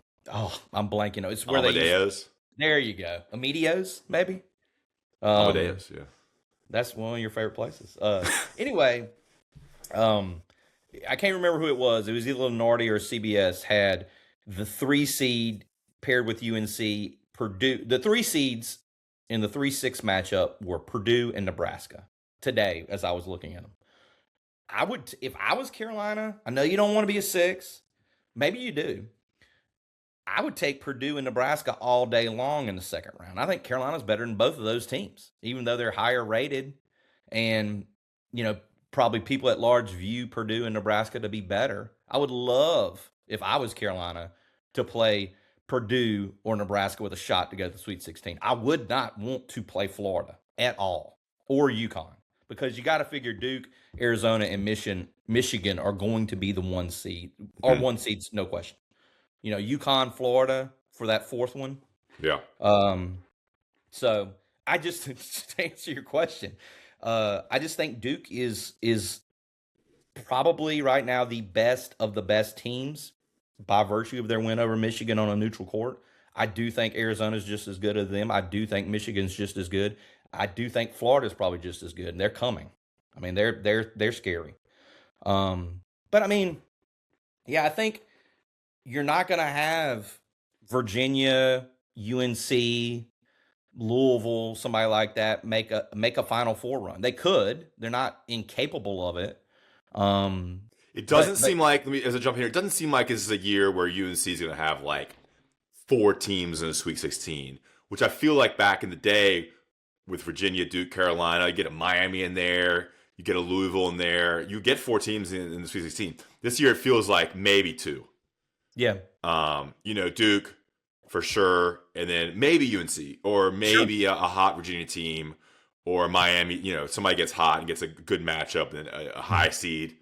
blanking. It's where Amadeo's. There you go. Amedio's, maybe? Amadeo's, yeah. That's one of your favorite places. Anyway, I can't remember who it was. It was either Lenardi or CBS had the 3 seed paired with UNC, Purdue. The 3 seeds in the 3-6 matchup were Purdue and Nebraska today as I was looking at them. If I was Carolina, I know you don't want to be a 6. Maybe you do. I would take Purdue and Nebraska all day long in the second round. I think Carolina's better than both of those teams, even though they're higher rated. And, probably people at large view Purdue and Nebraska to be better. I would love, if I was Carolina, to play Purdue or Nebraska with a shot to go to the Sweet 16. I would not want to play Florida at all or UConn because you got to figure Duke, Arizona, and Michigan are going to be the 1 seed. Or 1 seeds, no question. UConn, Florida for that 4th one. Yeah. So I just to answer your question, I just think Duke is probably right now the best of the best teams by virtue of their win over Michigan on a neutral court. I do think Arizona's just as good as them. I do think Michigan's just as good. I do think Florida's probably just as good, and they're coming. I mean, they're scary. But I mean, yeah, I think you're not going to have Virginia, UNC, Louisville, somebody like that make a Final Four run. They could. They're not incapable of it. It doesn't seem like, as a jump here, it doesn't seem like this is a year where UNC is going to have like 4 teams in a Sweet 16, which I feel like back in the day with Virginia, Duke, Carolina, you get a Miami in there, you get a Louisville in there, you get 4 teams in the Sweet 16. This year it feels like maybe 2. Yeah. Duke for sure, and then maybe UNC or maybe a hot Virginia team or Miami. Somebody gets hot and gets a good matchup, and a high seed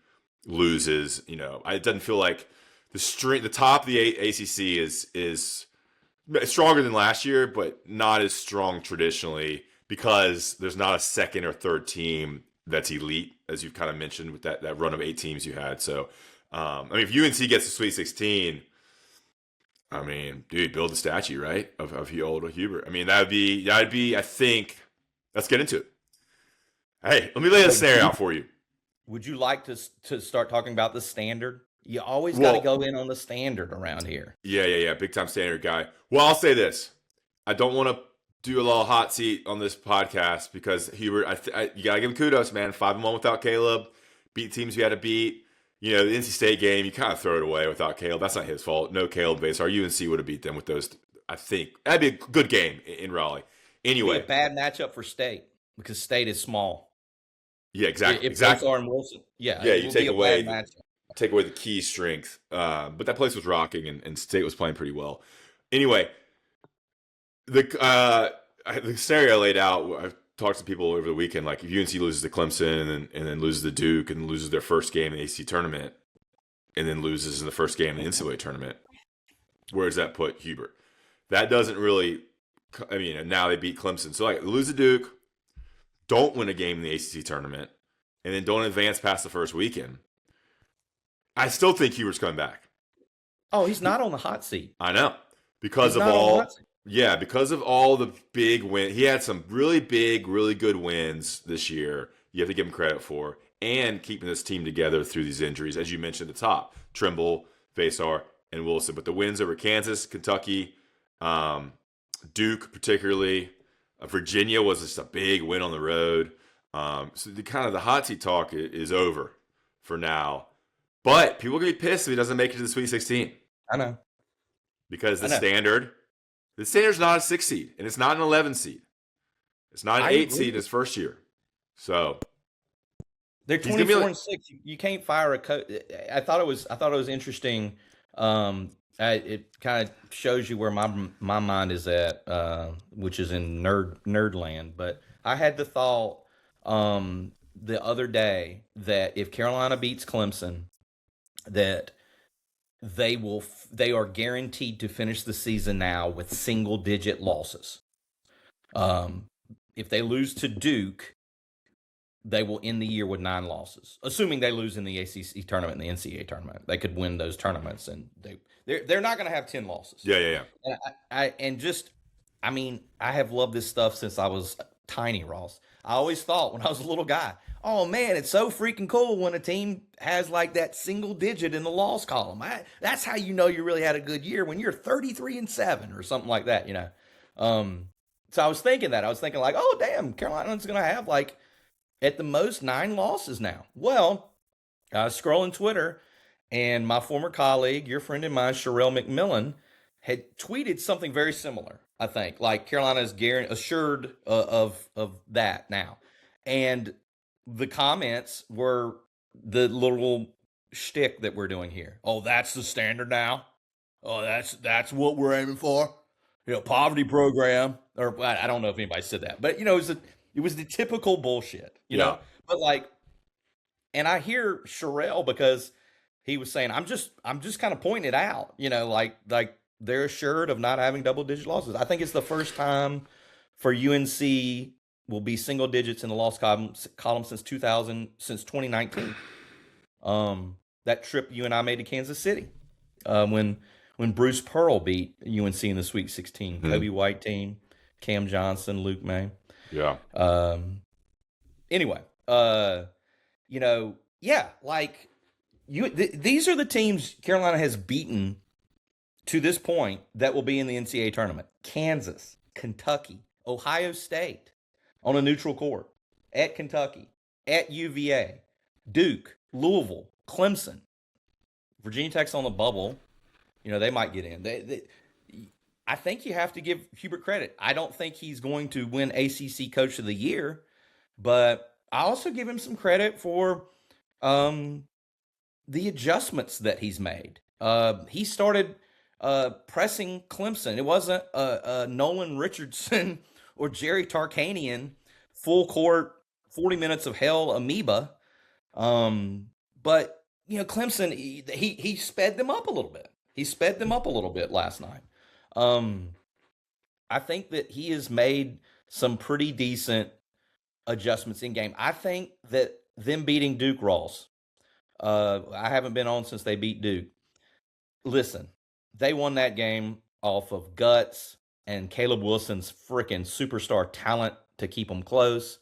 loses. It doesn't feel like the top of the ACC is stronger than last year, but not as strong traditionally because there's not a second or third team that's elite, as you've kind of mentioned with that run of 8 teams you had. So, if UNC gets to Sweet 16, dude, build a statue, right, of old Hubert. That'd be. I think. Let's get into it. Hey, let me lay this scenario out for you. Would you like to start talking about the standard? You always got to go in on the standard around here. Yeah. Big time standard guy. Well, I'll say this. I don't want to do a little hot seat on this podcast because Hubert, you gotta give him kudos, man. 5-1 without Caleb, beat teams you had to beat. You know, the NC State game, you kind of throw it away without Caleb. That's not his fault. No Caleb base. Our UNC would have beat them with those. I think that'd be a good game in Raleigh. Anyway, It'd be a bad matchup for State because State is small. Yeah, exactly. If exactly. Basar and Wilson, yeah, You take away the key strength. But that place was rocking, and State was playing pretty well. Anyway, the scenario laid out. I've talked to people over the weekend. Like if UNC loses to Clemson and then loses to Duke and loses their first game in the ACC tournament, and then loses in the first game in the NCAA tournament, where does that put Hubert? That doesn't really. I mean, now they beat Clemson, so like lose to Duke, don't win a game in the ACC tournament, and then don't advance past the first weekend. I still think Hubert's coming back. Oh, he's not on the hot seat. I know because of all the big wins. He had some really big, really good wins this year. You have to give him credit for, and keeping this team together through these injuries, as you mentioned at the top: Trimble, Vasar, and Wilson. But the wins over Kansas, Kentucky, Duke, particularly. Virginia was just a big win on the road. So the hot seat talk is over for now. But people are going to be pissed if he doesn't make it to the Sweet 16. I know. Because the standard's not a 6 seed, and it's not an 11 seed. It's not an 8 seed in his first year. So they're 24-6. You can't fire a coach. I thought it was interesting. It kind of shows you where my mind is at, which is in nerd land. But I had the thought the other day that if Carolina beats Clemson, that they are guaranteed to finish the season now with single-digit losses. If they lose to Duke, they will end the year with 9 losses, assuming they lose in the ACC tournament and the NCAA tournament. They could win those tournaments, and they're not going to have 10 losses. Yeah. And I have loved this stuff since I was tiny, Ross. I always thought when I was a little guy, oh man, it's so freaking cool when a team has like that single digit in the loss column. That's how you know you really had a good year, when you're 33-7 or something like that, you know. So I was thinking like, oh damn, Carolina's going to have like at the most 9 losses now. Well, I was scrolling Twitter, and my former colleague, your friend of mine, Sherelle McMillan, had tweeted something very similar. I think like Carolina is assured of that now, and the comments were the little shtick that we're doing here. Oh, that's the standard now. Oh, that's what we're aiming for. You know, poverty program, or I don't know if anybody said that, but you know, it was the typical bullshit. You know, but like, and I hear Sherelle because he was saying, I'm just kind of pointing it out. You know, like they're assured of not having double-digit losses. I think it's the first time for UNC will be single digits in the loss column since 2019. That trip you and I made to Kansas City, when Bruce Pearl beat UNC in the Sweet 16, Kobe White team, Cam Johnson, Luke May. Yeah. Anyway, you know, yeah, like these are the teams Carolina has beaten to this point that will be in the NCAA tournament: Kansas, Kentucky, Ohio State on a neutral court, at Kentucky, at UVA, Duke, Louisville, Clemson, Virginia Tech's on the bubble. You know, they might get in. I think you have to give Hubert credit. I don't think he's going to win ACC Coach of the Year, but I also give him some credit for the adjustments that he's made. He started pressing Clemson. It wasn't Nolan Richardson or Jerry Tarkanian full court 40 minutes of hell amoeba. But you know, Clemson, he sped them up a little bit. He sped them up a little bit last night. I think that he has made some pretty decent adjustments in game. I think that them beating Duke, Ross, I haven't been on since they beat Duke. Listen, they won that game off of guts and Caleb Wilson's freaking superstar talent to keep them close,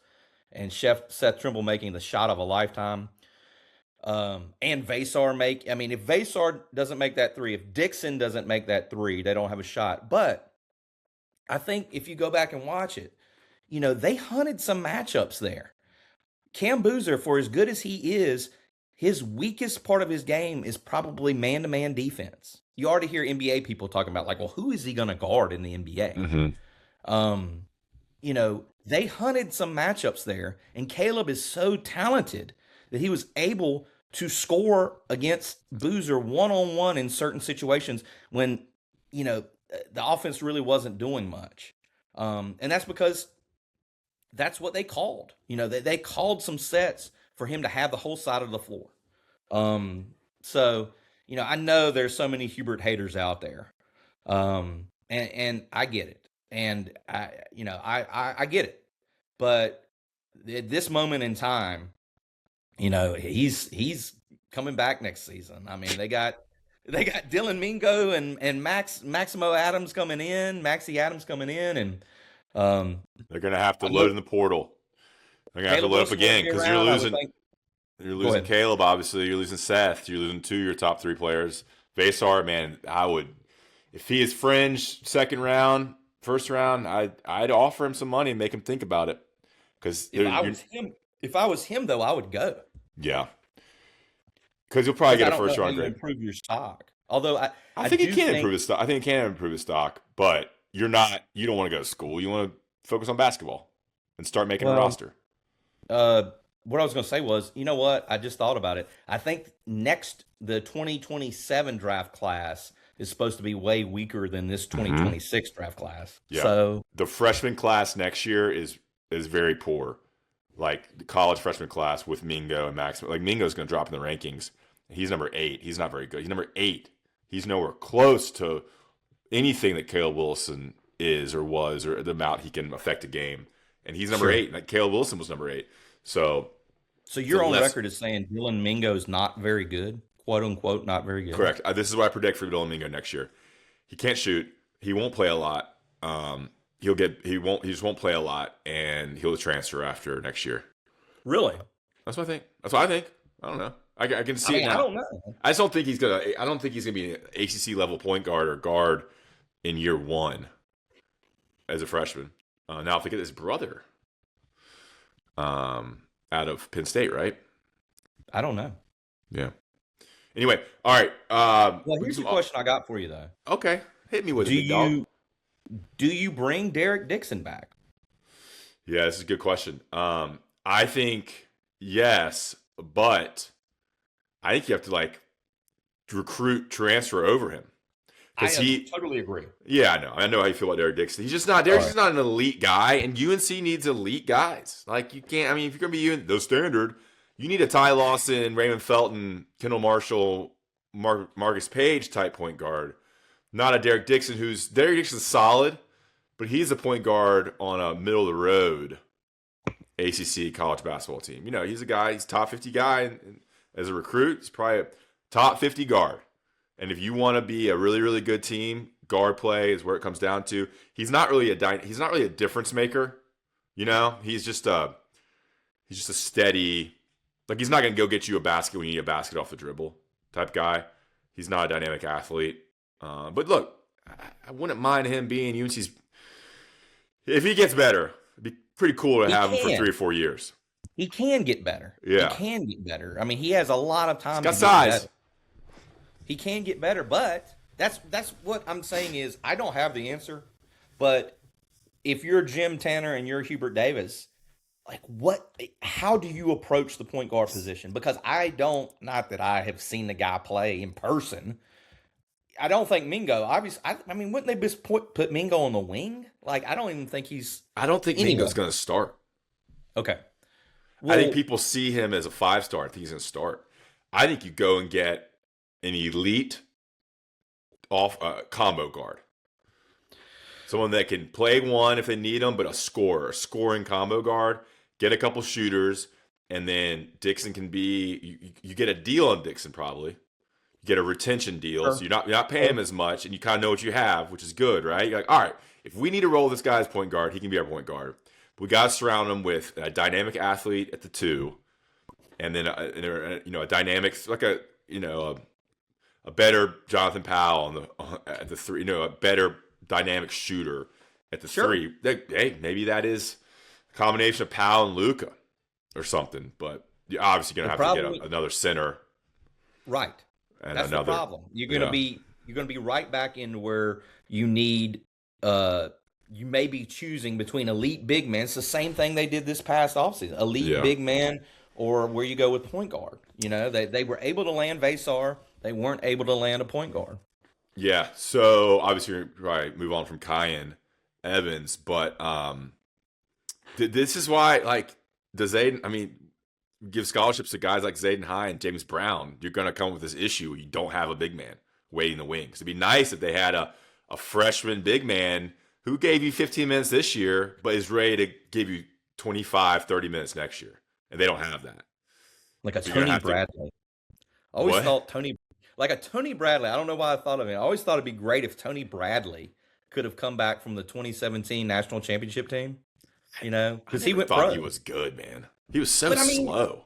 and Seth Trimble making the shot of a lifetime. And Vasar if Vasar doesn't make that 3, if Dixon doesn't make that 3, they don't have a shot. But I think if you go back and watch it, they hunted some matchups there. Cam Boozer, for as good as he is, his weakest part of his game is probably man-to-man defense. You already hear NBA people talking about, like, well, who is he going to guard in the NBA? They hunted some matchups there, and Caleb is so talented that he was able to score against Boozer one-on-one in certain situations when, the offense really wasn't doing much. And that's because that's what they called. They called some sets for him to have the whole side of the floor. So, I know there's so many Hubert haters out there. And I get it. And I get it. But at this moment in time, he's coming back next season. I mean, they got Dylan Mingo and Maximo Adams coming in, Maxie Adams coming in, and they're going to have to load in the portal. They're going to have to load up again because you're losing. You're losing Caleb, obviously. You're losing Seth. You're losing 2 of your top 3 players. Vasar, man, if he is fringe second round, first round, I'd offer him some money and make him think about it. Because if I was him, though, I would go. Yeah, because you'll probably get a first round grade. Improve your stock. Although I think he can improve his stock. I think he can improve his stock, but you don't want to go to school. You want to focus on basketball and start making a roster. What I was going to say was, you know what? I just thought about it. I think the 2027 draft class is supposed to be way weaker than this 2026 draft class. Yeah. So the freshman class next year is very poor. Like the college freshman class with Mingo and Max. Like Mingo's going to drop in the rankings. He's number 8. He's not very good. He's number 8. He's nowhere close to anything that Caleb Wilson is or was or the amount he can affect a game. And he's number 8. Like Caleb Wilson was number 8. So you're on record as saying Dylan Mingo's not very good, quote unquote, not very good. Correct. This is what I predict for Dylan Mingo next year. He can't shoot. He won't play a lot. He just won't play a lot, and he'll transfer after next year. Really? That's what I think. I don't know. I can see it now. I don't know. I don't think he's gonna be an ACC level point guard or guard in year 1 as a freshman. Now, if they get his brother, out of Penn State, right? I don't know. Yeah. Anyway, all right. Well, here's the question I got for you, though. Okay, hit me with it. Do you bring Derek Dixon back? Yeah, this is a good question. I think yes, but I think you have to recruit transfer over him. I totally agree. Yeah, I know how you feel about Derek Dixon. He's just not. Derek's just not an elite guy, and UNC needs elite guys. Like you can't. I mean, if you're gonna be the standard, you need a Ty Lawson, Raymond Felton, Kendall Marshall, Marcus Page type point guard. Not a Derek Dixon Derek Dixon's solid, but he's a point guard on a middle of the road ACC college basketball team. He's a guy, he's top 50 guy and as a recruit, he's probably a top 50 guard. And if you want to be a really, really good team, guard play is where it comes down to. He's not really a difference maker. He's just a steady, he's not going to go get you a basket when you need a basket off the dribble type guy. He's not a dynamic athlete. But look, I wouldn't mind him being UNC's. If he gets better, it'd be pretty cool to have him for 3 or 4 years. He can get better. Yeah. He can get better. I mean, he has a lot of time. He's got size. He can get better, but that's what I'm saying is I don't have the answer. But if you're Jim Tanner and you're Hubert Davis, how do you approach the point guard position? Because not that I have seen the guy play in person. I don't think Mingo, obviously, wouldn't they just put Mingo on the wing? I don't even think I don't think Mingo's going to start. Okay. I think people see him as a 5-star. I think he's going to start. I think you go and get an elite combo guard. Someone that can play one if they need them, but a scoring combo guard. Get a couple shooters, and then Dixon can be. You get a deal on Dixon probably. You get a retention deal, so you're not paying him as much, and you kind of know what you have, which is good, right? You're like, all right, if we need to roll this guy as point guard, he can be our point guard. But we got to surround him with a dynamic athlete at the 2, and then a dynamic a better Jonathan Powell at the 3, a better dynamic shooter at the Sure. three. Hey, maybe that is a combination of Powell and Luka or something. But you're obviously going The to have to problem, get another center right? and That's the another. problem. Yeah, You're gonna be right back into where you may be choosing between elite big men. It's the same thing they did this past offseason. Elite yeah, big man or where you go with point guard. They were able to land Vasar. They weren't able to land a point guard. yeah. So obviously, we're probably move on from Kyan Evans, but this is why, like, does Aiden? I mean, give scholarships to guys like Zayden High and James Brown. You're going to come with this issue where you don't have a big man waiting the wings. It'd be nice if they had a freshman big man who gave you 15 minutes this year, but is ready to give you 25, 30 minutes next year. And they don't have that. Like a So you're gonna Tony have to. Bradley. I always What? thought like a Tony Bradley. I don't know why I thought of him. I always thought it'd be great if Tony Bradley could have come back from the 2017 national championship team. I Because he never went thought pro. he was good, man. He was so But I mean, slow.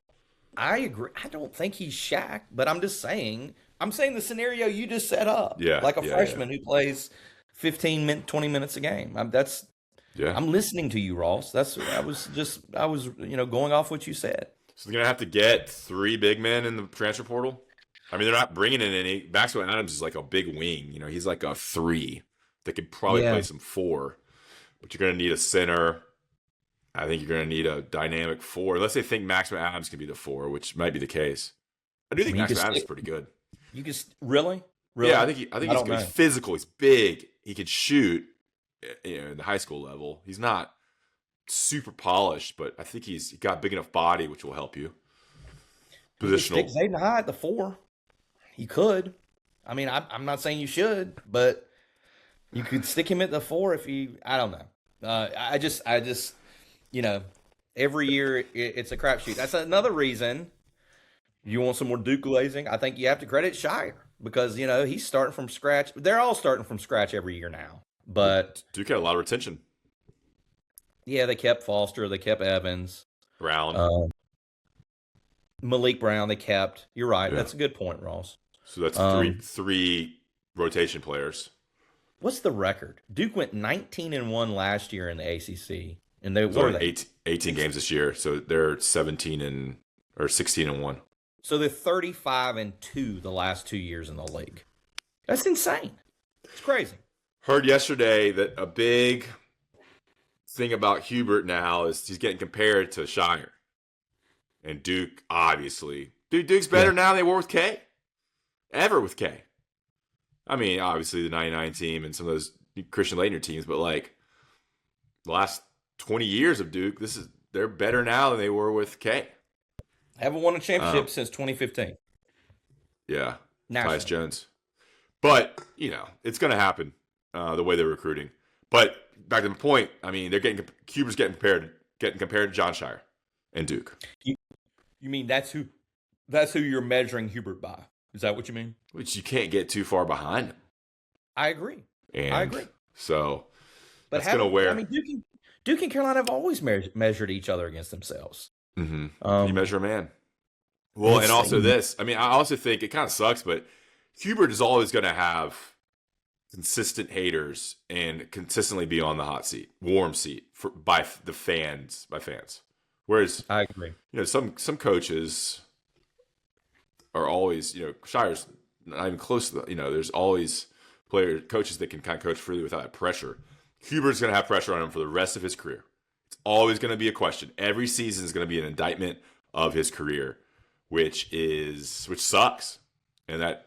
I agree. I don't think he's Shaq, but I'm just saying. I'm saying the scenario you just set up, Yeah, like a yeah, freshman who plays 20 minutes a game. Yeah. I'm listening to you, Ross. I was going off what you said. So they're going to have to get 3 big men in the transfer portal. I mean, they're not bringing in any. Maxwell Adams is like a big wing. He's like a 3 that could probably Yeah. play some 4. But you're going to need a center. I think you're going to need a dynamic 4, unless they think Maxwell Adams can be the 4, which might be the case. I do think I mean, Maxwell Adams is pretty good. You can really, really. Yeah, I think he's don't good. know. He's physical. He's big. He can shoot. In the high school level, he's not super polished, but I think he's got big enough body, which will help you. You could stick Positional. Zayden High at the 4. He could. I mean, I'm not saying you should, but you could stick him at the 4 if you. I don't know. I just, every year it's a crapshoot. That's another reason you want some more Duke glazing. I think you have to credit Shire because he's starting from scratch. They're all starting from scratch every year now. But Duke had a lot of retention. yeah, they kept Foster, they kept Evans, Brown. Malik Brown. They kept. You're right. Yeah. That's a good point, Ross. So that's three rotation players. What's the record? Duke went 19-1 last year in the ACC, and they So what are they? 18 games this year, so they're 16-1. So they're 35-2 the last 2 years in the league. That's insane. It's crazy. Heard yesterday that a big thing about Hubert now is he's getting compared to Shire. And Duke, obviously. Duke's better now than they were with K. Ever with K. I mean, obviously the 99 team and some of those Christian Laettner teams, but like the last 20 years of Duke, they're better now than they were with K. Haven't won a championship since 2015. Yeah. National. Tyus Jones. But, it's going to happen the way they're recruiting. But back to the point, I mean, Hubert's getting compared to John Shire and Duke. You mean that's who you're measuring Hubert by? Is that what you mean? Which you can't get too far behind him. I agree. And I agree. So But that's going to wear. I mean, Duke and Carolina have always measured each other against themselves. Mm-hmm. You measure a man. Well, and also this. I mean, I also think it kind of sucks, but Hubert is always going to have consistent haters and consistently be on the hot seat, warm seat by fans. Whereas I agree. some coaches are always, Shire's not even close to there's always coaches that can kind of coach freely without that pressure. Hubert's going to have pressure on him for the rest of his career. It's always going to be a question. Every season is going to be an indictment of his career, which sucks. And that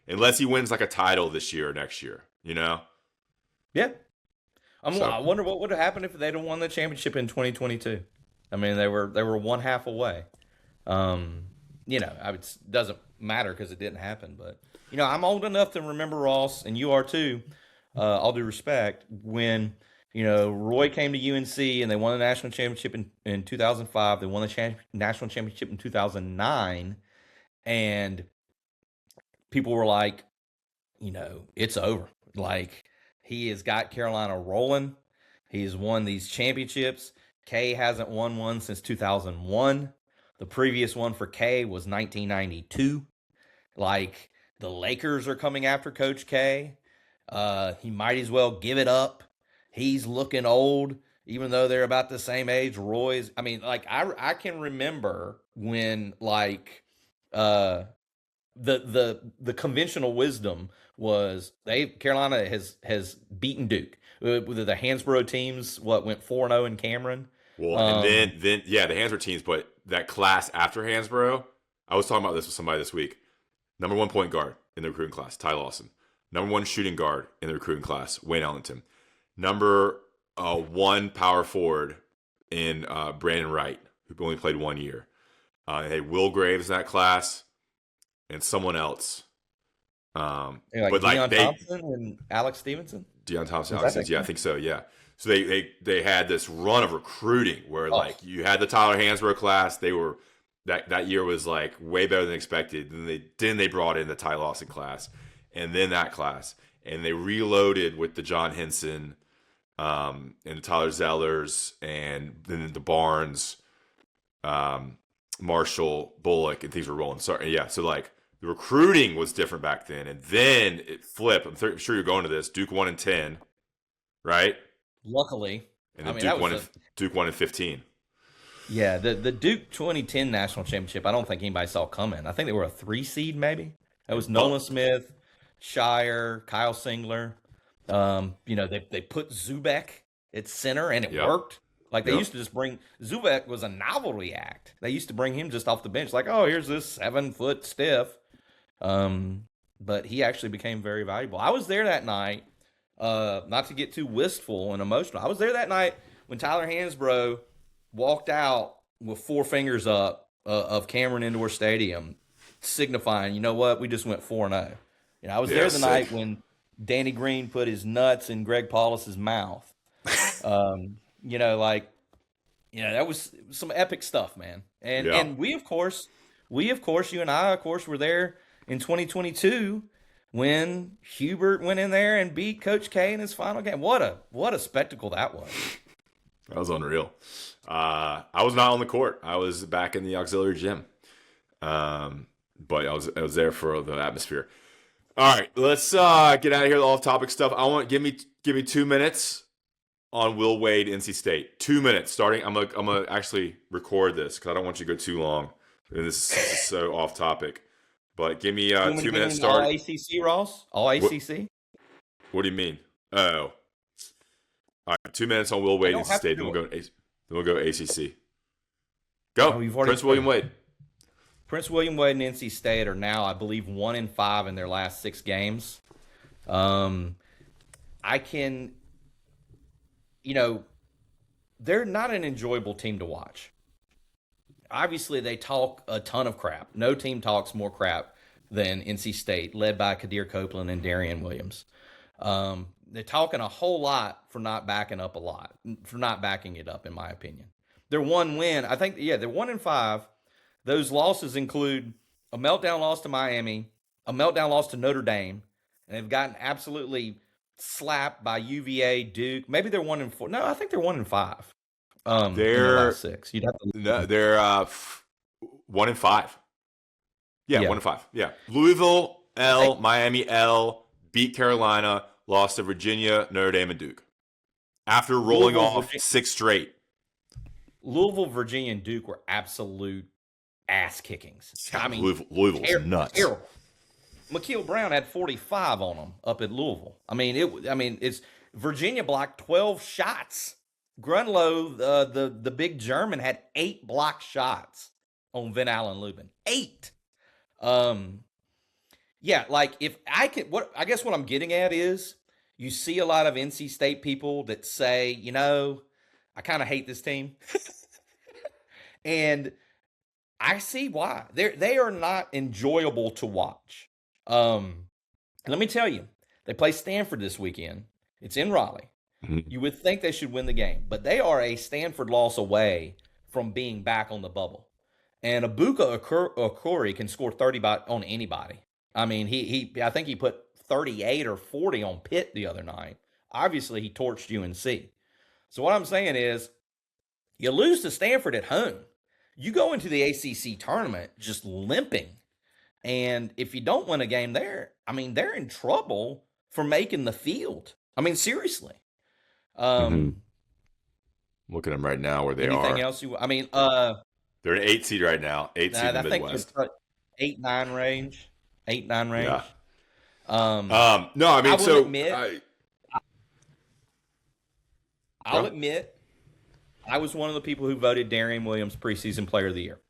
unless he wins like a title this year or next year, Yeah. I wonder what would have happened if they'd have won the championship in 2022. I mean, they were one half away. It doesn't matter because it didn't happen. But I'm old enough to remember, Ross, and you are too. All due respect, when Roy came to UNC and they won the national championship in 2005. They won the national championship in 2009, and people were like, it's over. Like, he has got Carolina rolling. He's won these championships. K hasn't won one since 2001. The previous one for K was 1992. Like, the Lakers are coming after Coach K. He might as well give it up. he's looking old, even though they're about the same age. Roy's, I mean, like I can remember when like uh the conventional wisdom was Carolina has beaten Duke. With the Hansborough teams, went 4-0 in Cameron. Well, and then yeah, the Hansborough teams, but that class after Hansborough, I was talking about this with somebody this week. Number 1 point guard in the recruiting class, Ty Lawson. Number 1 shooting guard in the recruiting class, Wayne Ellington. Number 1 power forward in Brandon Wright, who only played 1 year. They had Will Graves in that class, and someone else. Like but like Thompson and Alex Stevenson. Deion Thompson, Alex Stevenson, yeah, I think so, yeah. So they had this run of recruiting where like you had the Tyler Hansborough class. They were that year was like way better than expected. Then they brought in the Ty Lawson class, and then that class, and they reloaded with the John Henson, and the Tyler Zellers, and then the Barnes, Marshall, Bullock, and things were rolling. So yeah, so like the recruiting was different back then, and then it flipped. I'm sure you're going to this. Duke 1-10, right? Luckily, and then Duke won in 15. Yeah, the Duke 2010 national championship, I don't think anybody saw coming. I think they were a 3 seed, maybe. That was Nolan Smith, Shire, Kyle Singler. They put Zubek at center, and it worked. Like, they used to just bring – Zubek was a novelty act. They used to bring him just off the bench, like, oh, here's this 7-foot stiff. But he actually became very valuable. I was there that night, not to get too wistful and emotional. I was there that night when Tyler Hansborough – walked out with 4 fingers up of Cameron Indoor Stadium, signifying, you know what, we just went 4-0. I was there the night when Danny Green put his nuts in Greg Paulus's mouth. That was some epic stuff, man. And we, of course, you and I, of course, were there in 2022 when Hubert went in there and beat Coach K in his final game. What a spectacle that was. That was unreal. I was not on the court. I was back in the auxiliary gym. But I was there for the atmosphere. All right, let's get out of here with off-topic stuff. Give me 2 minutes on Will Wade, NC State. 2 minutes starting. I'm gonna actually record this because I don't want you to go too long. And this is so off-topic. But give me 2 minutes starting. All ACC, Ross? All ACC? What do you mean? Oh. All right, 2 minutes on Will Wade, NC State. Then we'll go ACC. Go. Prince William Wade. Prince William Wade and NC State are now, I believe, 1-5 in their last 6 games. They're not an enjoyable team to watch. Obviously, they talk a ton of crap. No team talks more crap than NC State, led by Kadir Copeland and Darian Williams. They're talking a whole lot for not backing it up, in my opinion. Their one win, I think, they're 1-5. Those losses include a meltdown loss to Miami, a meltdown loss to Notre Dame, and they've gotten absolutely slapped by UVA, Duke. Maybe they're 1-4. No, I think they're 1-5. They're in their last 6. They're 1-5. Yeah, 1-5. Yeah, Louisville L, Miami L, beat Carolina. Lost to Virginia, Notre Dame, and Duke. After rolling off 6 straight. Louisville, Virginia, and Duke were absolute ass kickings. I mean, Louisville's nuts. Terrible. McKeel Brown had 45 on them up at Louisville. It's Virginia blocked 12 shots. Grunlow, the big German, had 8 blocked shots on Van Allen Lubin. 8. Yeah, like if I can, I guess what I'm getting at is you see a lot of NC State people that say, I kind of hate this team. And I see why. They are not enjoyable to watch. Let me tell you, they play Stanford this weekend. It's in Raleigh. Mm-hmm. You would think they should win the game, but they are a Stanford loss away from being back on the bubble. And Abuka Okori can score 30 on anybody. I mean, I think he put 38 or 40 on Pitt the other night. Obviously, he torched UNC. So what I'm saying is, you lose to Stanford at home. You go into the ACC tournament just limping. And if you don't win a game there, they're in trouble for making the field. Seriously. Mm-hmm. Um, Look at them right now where they anything are. else I mean, They're an 8 seed right now. 8 seed in I the think they're Midwest. 8-9 range, 8-9 Yeah. range. Um, No, I I mean, will so admit, I'll bro. admit, I was one of the people who voted Darian Williams preseason player of the year.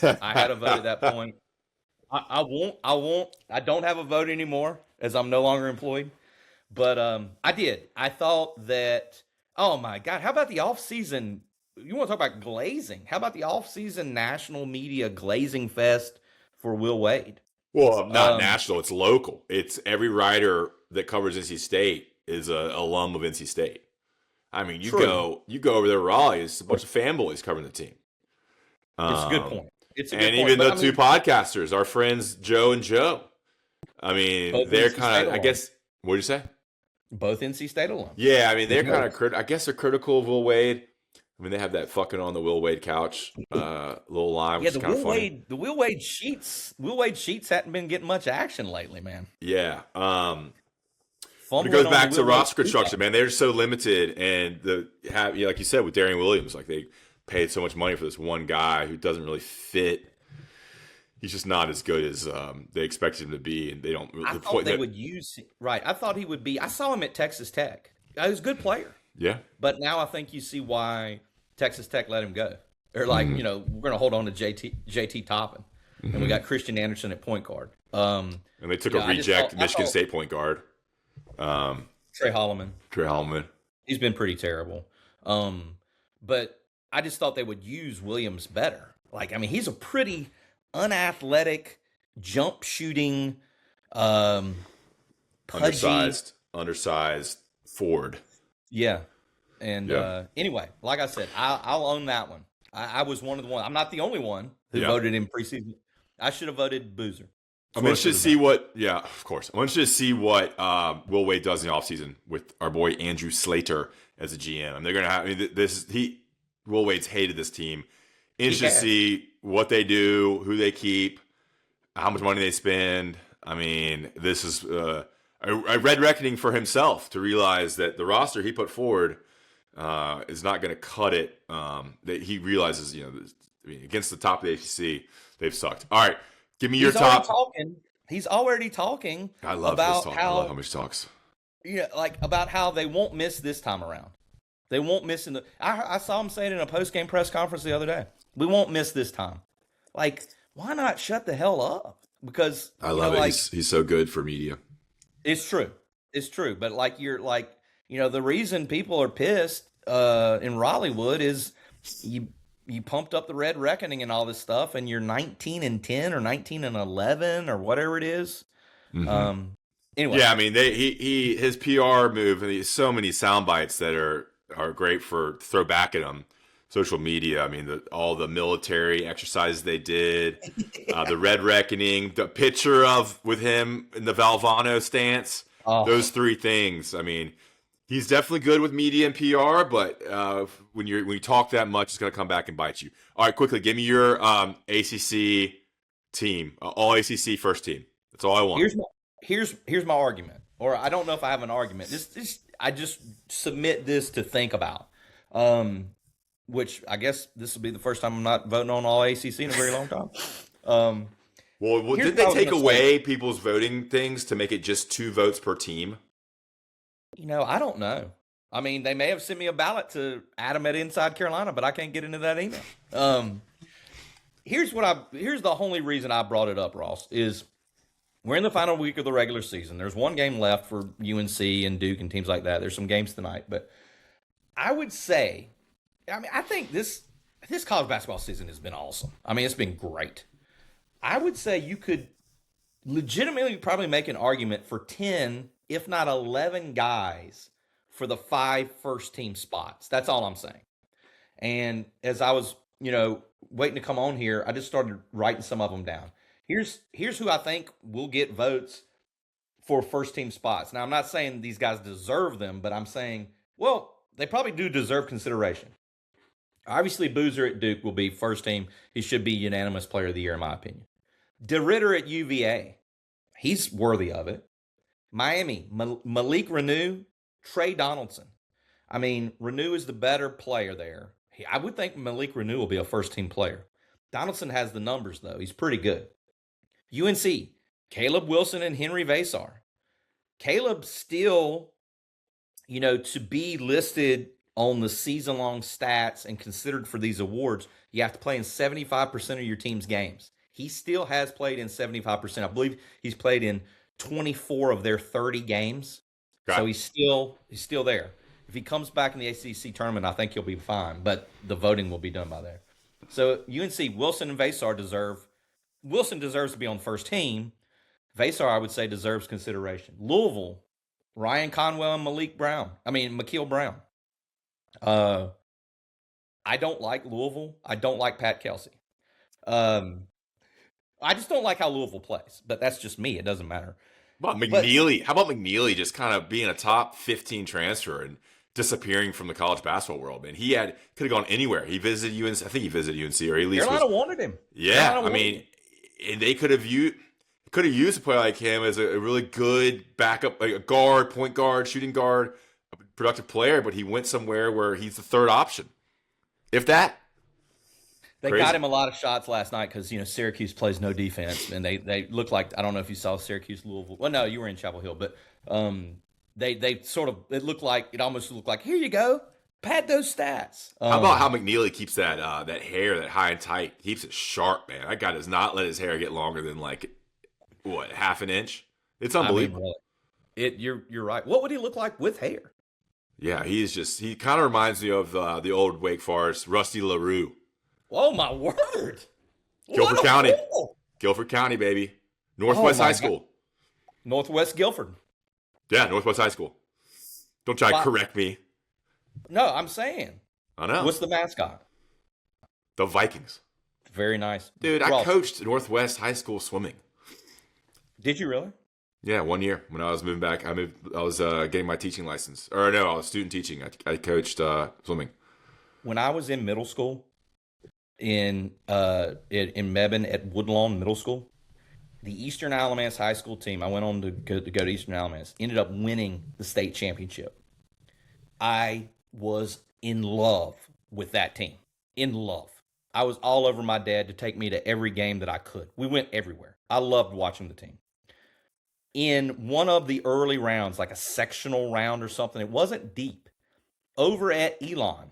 I had a vote at that point. I don't have a vote anymore as I'm no longer employed. But I did. I thought that, oh my God, how about the offseason? You want to talk about glazing? How about the offseason national media glazing fest for Will Wade? Well, not Um, national. It's local. It's every writer that covers NC State is a alum of NC State. I mean, True. you go over there, Raleigh. It's a bunch of fanboys covering the team. It's a good Um, point. It's a good and point. even But the I two mean, podcasters, our friends Joe and Joe. I mean, both they're NC State kind of. I alums. guess. What did you say? Both NC State alums. Yeah, I mean, they're kind Both. of. I guess they're critical of Will Wade. I mean, they have that fucking on the Will Wade couch little line, Yeah, which is kind of funny. The Will Wade sheets hadn't been getting much action lately, man. Yeah. But it Fumbling goes on back the to Will Wade roster sheet. construction, man. They're so limited, and like you said with Darian Williams, like they paid so much money for this one guy who doesn't really fit. He's just not as good as they expected him to be, and they don't. I thought they would use right. I thought he would be. I saw him at Texas Tech. He was a good player, Yeah. but now I think you see why Texas Tech let him go. They're like, we're going to hold on to JT Toppin, and we got Christian Anderson at point guard. And they took a reject Michigan State point guard, Trey Holloman. Trey Hallman. He's been pretty terrible. But I just thought they would use Williams better. Like, I mean, he's a pretty unathletic, jump shooting, pudgy. Undersized Ford. Yeah. And Yeah. anyway, like I said, I'll own that one. I was one of the ones. I'm not the only one who Yeah. voted in preseason. I should have voted Boozer. I'm interested to see of course. I'm interested to see what Will Wade does in the offseason with our boy Andrew Slater as a GM. And they're going to have Will Wade's hated this team. Interested to see what they do, who they keep, how much money they spend. I mean, this is a red reckoning for himself to realize that the roster he put forward is not going to cut it. That he realizes, against the top of the ACC, they've sucked. All right, give me your top. He's already talking. I love about his talk. how I love how much he talks. Yeah, like about how they won't miss this time around. They won't miss in the. I saw him say it in a post game press conference the other day. We won't miss this time. Like, why not shut the hell up? Because I love it. Like, he's so good for media. It's true. It's true. But like the reason people are pissed in Raleighwood is you pumped up the Red Reckoning and all this stuff, and you're 19-10 or 19-11 or whatever it is. Mm-hmm. Anyway, yeah, I mean, his PR move, and so many sound bites that are great for throw back at him. Social media. I mean, all the military exercises they did, the Red Reckoning, the picture with him in the Valvano stance. Those three things. I mean, he's definitely good with media and PR, but when you talk that much, it's going to come back and bite you. All right, quickly, give me your ACC team, all ACC first team. That's all I want. Here's my argument, or I don't know if I have an argument. I just submit this to think about. Which I guess this will be the first time I'm not voting on all ACC in a very long time. Well, did they take away people's voting things to make it just 2 votes per team? I don't know. I mean, they may have sent me a ballot to Adam at Inside Carolina, but I can't get into that email. Here's the only reason I brought it up, Ross, is we're in the final week of the regular season. There's one game left for UNC and Duke and teams like that. There's some games tonight, but I would say, I think this college basketball season has been awesome. I mean, it's been great. I would say you could legitimately probably make an argument for 10, if not 11 guys for the 5 first-team spots. That's all I'm saying. And as I was, waiting to come on here, I just started writing some of them down. Here's who I think will get votes for first-team spots. Now, I'm not saying these guys deserve them, but I'm saying, well, they probably do deserve consideration. Obviously, Boozer at Duke will be first team. He should be unanimous player of the year, in my opinion. DeRitter at UVA. He's worthy of it. Miami, Malik Renew, Trey Donaldson. I mean, Renew is the better player there. I would think Malik Renew will be a first-team player. Donaldson has the numbers, though. He's pretty good. UNC, Caleb Wilson and Henry Vasar. Caleb still, to be listed on the season-long stats and considered for these awards, you have to play in 75% of your team's games. He still has played in 75%. I believe he's played in 24 of their 30 games. Okay. So he's still there. If he comes back in the ACC tournament, I think he'll be fine, but the voting will be done by there. So UNC, Wilson and Vasar Wilson deserves to be on the first team. Vasar, I would say, deserves consideration. Louisville, Ryan Conwell and Makeel Brown. I don't like Louisville. I don't like Pat Kelsey. I just don't like how Louisville plays, but that's just me. It doesn't matter. How about McNeely just kind of being a top 15 transfer and disappearing from the college basketball world, man? He could have gone anywhere. He visited UNC. I think he visited UNC, or at least Carolina wanted him. Yeah, and they could have used a player like him as a really good backup, like a guard, point guard, shooting guard, a productive player. But he went somewhere where he's the third option, if that. They got him a lot of shots last night because Syracuse plays no defense, and they look like, I don't know if you saw Syracuse Louisville. Well, no, you were in Chapel Hill, but it almost looked like, here you go, pad those stats. How about how McNeely keeps that hair, that high and tight, keeps it sharp, man? That guy does not let his hair get longer than half an inch. It's unbelievable. You're right. What would he look like with hair? Yeah, he kind of reminds me of the old Wake Forest Rusty LaRue. Oh, my word. Guilford County. Guilford County, baby. Northwest High School. Northwest Guilford. Yeah, Northwest High School. Don't try to correct me. No, I'm saying. I know. What's the mascot? The Vikings. Very nice. Dude, I coached Northwest High School swimming. Did you really? Yeah, 1 year. When I was moving back, I was getting my teaching license. Or no, I was student teaching. I coached swimming. When I was in middle school, in Mebane at Woodlawn Middle School, the Eastern Alamance High School team, I went on to go to Eastern Alamance, ended up winning the state championship. I was in love with that team. In love. I was all over my dad to take me to every game that I could. We went everywhere. I loved watching the team. In one of the early rounds, like a sectional round or something, it wasn't deep. Over at Elon,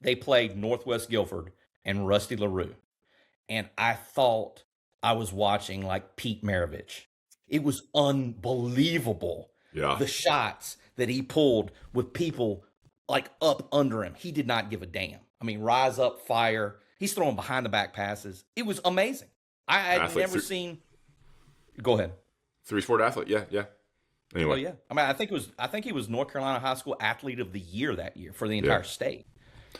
they played Northwest Guilford and Rusty LaRue. And I thought I was watching like Pete Maravich. It was unbelievable. Yeah. The shots that he pulled with people like up under him. He did not give a damn. I mean, rise up, fire. He's throwing behind the back passes. It was amazing. I had never seen. Go ahead. Three-sport athlete. Yeah. Anyway. Well, yeah. I mean, I think he was North Carolina High School Athlete of the Year that year for the entire state.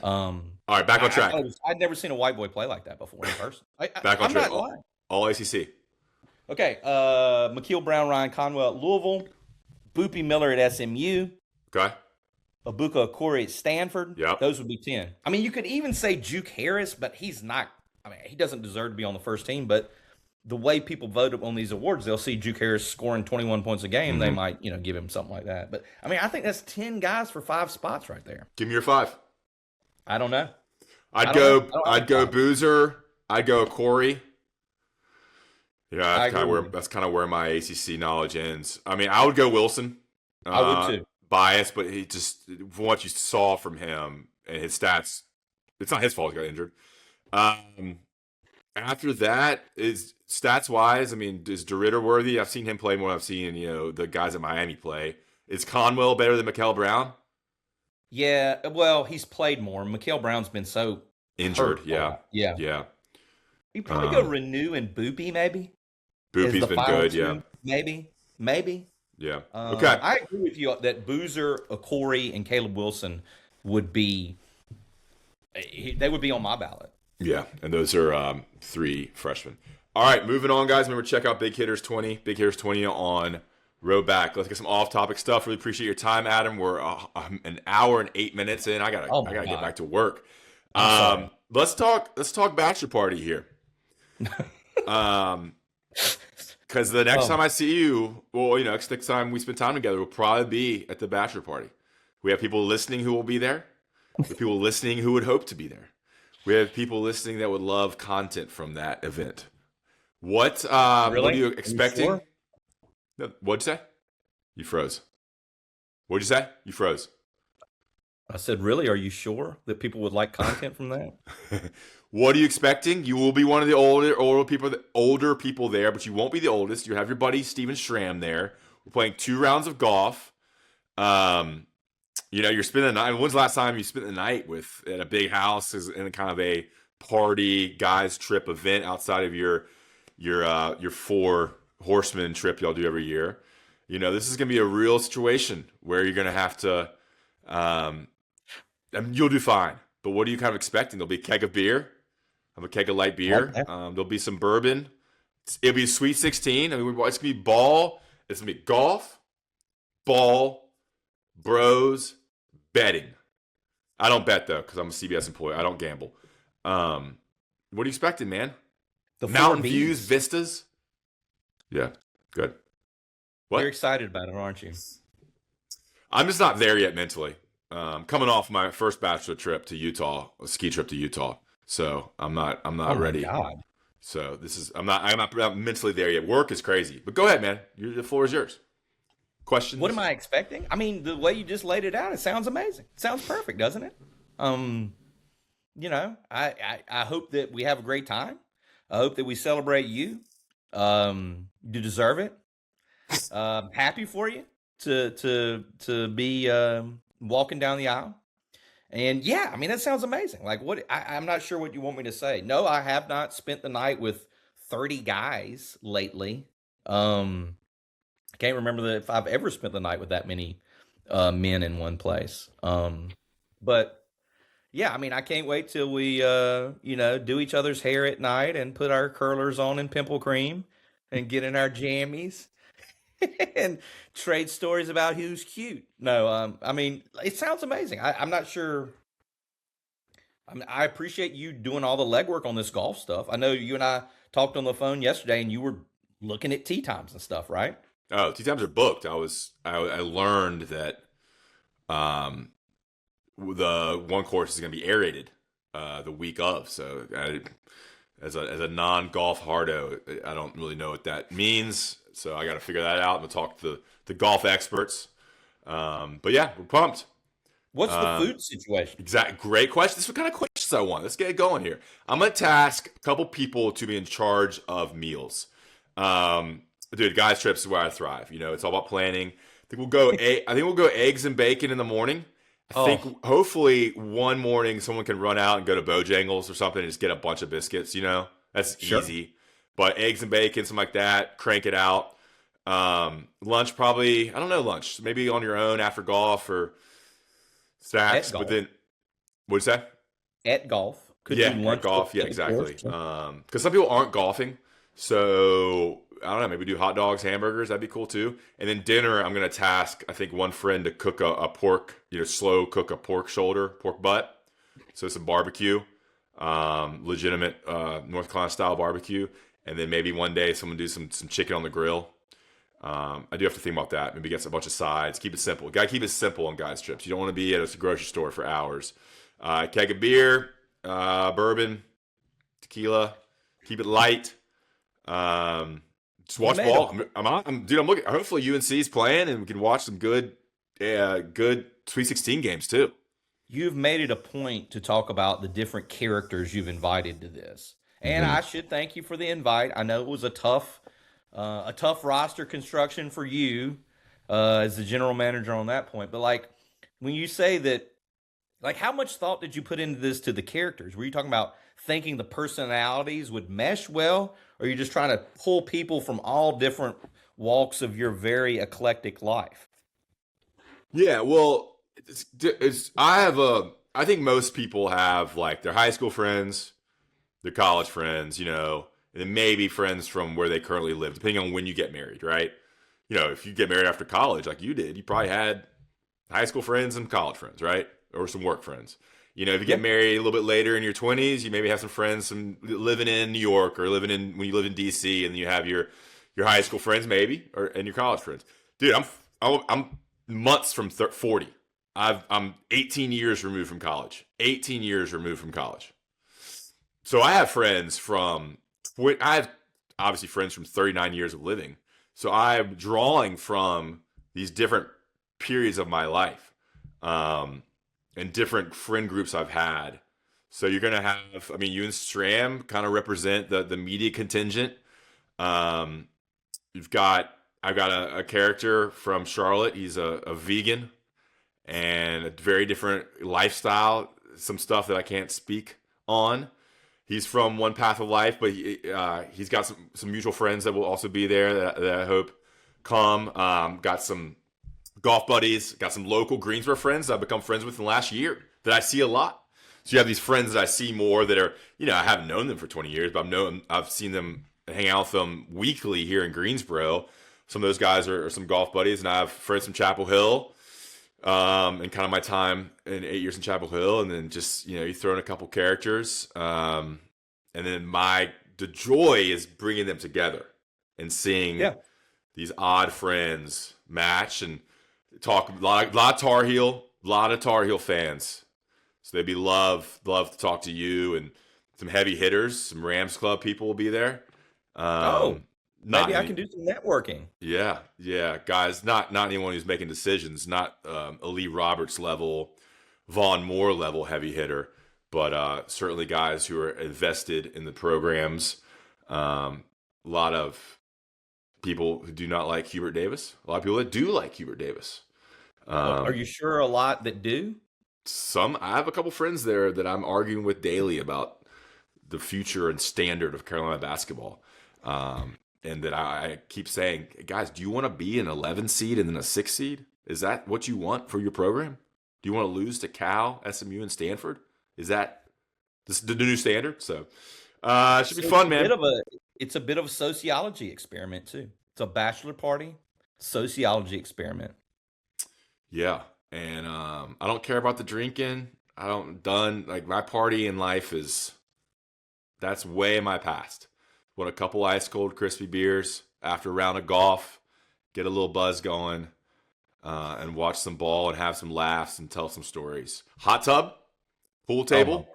All right, back on track. I'd never seen a white boy play like that before in person. Back on track. All ACC. Okay. Makeel Brown, Ryan Conwell at Louisville. Boopy Miller at SMU. Okay. Abuka Okori at Stanford. Yep. Those would be 10. I mean, you could even say Juke Harris, but he's not. I mean, he doesn't deserve to be on the first team, but the way people vote on these awards, they'll see Juke Harris scoring 21 points a game. Mm-hmm. They might, give him something like that. But, I mean, I think that's 10 guys for 5 spots right there. Give me your 5. I don't know. I'd go Boozer. I'd go Corey. Yeah, that's kind of where my ACC knowledge ends. I mean, I would go Wilson. I would too. Biased, but he just, from what you saw from him and his stats, it's not his fault he got injured. After that, is stats wise, I mean, is DeRitter worthy? I've seen him play more than I've seen, the guys at Miami play. Is Conwell better than Makeel Brown? Yeah, well, he's played more. Makeel Brown's been so injured. Yeah. You probably go Renew and Boopy, maybe. Boopy's been good, yeah. Maybe. Yeah. Okay. I agree with you that Boozer, Okori, and Caleb Wilson would be on my ballot. Yeah, and those are 3 freshmen. All right, moving on, guys. Remember, check out Big Hitters 20. Big Hitters 20 on Roback. Let's get some off-topic stuff. Really appreciate your time, Adam. We're an hour and 8 minutes in. I gotta get back to work. Let's talk bachelor party here. Because the next time I see you, next time we spend time together will probably be at the bachelor party. We have people listening who will be there. We have people listening who would hope to be there. We have people listening that would love content from that event. What are you expecting? Sure? No, what'd you say? You froze. What'd you say? You froze. I said, really? Are you sure that people would like content from that? What are you expecting? You will be one of the older people there, but you won't be the oldest. You have your buddy Steven Schramm there. We're playing 2 rounds of golf. You're spending the night. When's the last time you spent the night at a big house in kind of a party guys trip event outside of your 4 horsemen trip y'all do every year? This is going to be a real situation where you're going to have to. You'll do fine, but what are you kind of expecting? There'll be a keg of beer. I have a keg of light beer. Okay. There'll be some bourbon. It'll be a Sweet 16. I mean, it's going to be ball. It's going to be golf, ball, bros, betting. I don't bet, though, because I'm a CBS employee. I don't gamble. What are you expecting, man? The Mountain 4 views, Bs. vistas? Yeah, good. What? You're excited about it, aren't you? I'm just not there yet mentally. Coming off my first bachelor trip to Utah, a ski trip to Utah. So I'm not ready. Oh, my God. So I'm not mentally there yet. Work is crazy. But go ahead, man. The floor is yours. Questions? What am I expecting? I mean, the way you just laid it out, it sounds amazing. It sounds perfect, doesn't it? I hope that we have a great time. I hope that we celebrate you. You deserve it. Happy for you to be walking down the aisle. And yeah, I mean, that sounds amazing. Like I'm not sure what you want me to say. No, I have not spent the night with 30 guys lately. I can't remember if I've ever spent the night with that many men in one place. But yeah, I mean, I can't wait till we, do each other's hair at night and put our curlers on in pimple cream and get in our jammies and trade stories about who's cute. No, I mean, it sounds amazing. I'm not sure. I appreciate you doing all the legwork on this golf stuff. I know you and I talked on the phone yesterday, and you were looking at tee times and stuff, right? Oh, tee times are booked. I learned that the one course is going to be aerated the week of. So as a non-golf hardo, I don't really know what that means. So I got to figure that out. I'm going to talk to the golf experts. But yeah, we're pumped. What's the food situation? Exactly. Great question. This is what kind of questions I want. Let's get it going here. I'm going to task a couple people to be in charge of meals. Dude, guys trips is where I thrive. It's all about planning. I think we'll go eggs and bacon in the morning. I think hopefully one morning someone can run out and go to Bojangles or something and just get a bunch of biscuits. That's Sure. easy. But eggs and bacon, something like that, crank it out. Lunch probably, I don't know, lunch. Maybe on your own after golf or snacks. At golf. But then, what'd you say? At golf. Could Yeah, do lunch at golf. before Yeah, the exactly. course. Because some people aren't golfing. So, I don't know, maybe do hot dogs, hamburgers. That'd be cool too. And then dinner, I'm going to task, I think, one friend to cook a pork, slow cook a pork shoulder, pork butt. So some barbecue, legitimate North Carolina style barbecue. And then maybe one day someone do some chicken on the grill. I do have to think about that. Maybe get a bunch of sides. Keep it simple. Got to keep it simple on guys' trips. You don't want to be at a grocery store for hours. Keg of beer, bourbon, tequila. Keep it light. Just watch ball. I'm looking. Hopefully UNC's playing and we can watch some good Sweet 16 games too. You've made it a point to talk about the different characters you've invited to this. And I should thank you for the invite. I know it was a tough roster construction for you as the general manager on that point. But like when you say that, like how much thought did you put into this to the characters? Were you talking about thinking the personalities would mesh well, or are you just trying to pull people from all different walks of your very eclectic life? Yeah, well, I think most people have like their high school friends, their college friends, and then maybe friends from where they currently live, depending on when you get married, right? If you get married after college, like you did, you probably had high school friends and college friends, right? Or some work friends. If you get married a little bit later in your 20s, you maybe have some friends living in New York or when you live in DC, and you have your high school friends maybe, and your college friends. Dude, I'm months from 40. I'm 18 years removed from college. 18 years removed from college. So I have friends I have obviously friends from 39 years of living. So I'm drawing from these different periods of my life, and different friend groups I've had. So you're gonna have, I mean, you and Stram kind of represent the media contingent. I've got a character from Charlotte. He's a vegan and a very different lifestyle. Some stuff that I can't speak on. He's from one path of life, but he's got some mutual friends that will also be there that I hope come. Got some golf buddies, got some local Greensboro friends that I've become friends with in the last year that I see a lot. So you have these friends that I see more that are, I haven't known them for 20 years, but I've seen them, hang out with them weekly here in Greensboro. Some of those guys are some golf buddies, and I have friends from Chapel Hill, and kind of my time in 8 years in Chapel Hill, and then just, you throw in a couple characters, and then the joy is bringing them together and seeing these odd friends match and talk. A lot of Tar Heel fans. So they'd be love to talk to you, and some heavy hitters, some Rams Club people will be there. Maybe I can do some networking. Yeah, guys. Not anyone who's making decisions. Not Lee Roberts level, Vaughn Moore level heavy hitter, but certainly guys who are invested in the programs. A lot of people who do not like Hubert Davis. A lot of people that do like Hubert Davis. Are you sure a lot that do? I have a couple friends there that I'm arguing with daily about the future and standard of Carolina basketball. And that I keep saying, guys, do you want to be an 11 seed and then a 6 seed? Is that what you want for your program? Do you want to lose to Cal, SMU, and Stanford? Is that the new standard? So it should be fun, man. It's a bit of a sociology experiment, too. It's a bachelor party sociology experiment. Yeah. And I don't care about the drinking. My party in life that's way in my past. Want a couple ice cold crispy beers after a round of golf, get a little buzz going, and watch some ball and have some laughs and tell some stories. Hot tub, pool table,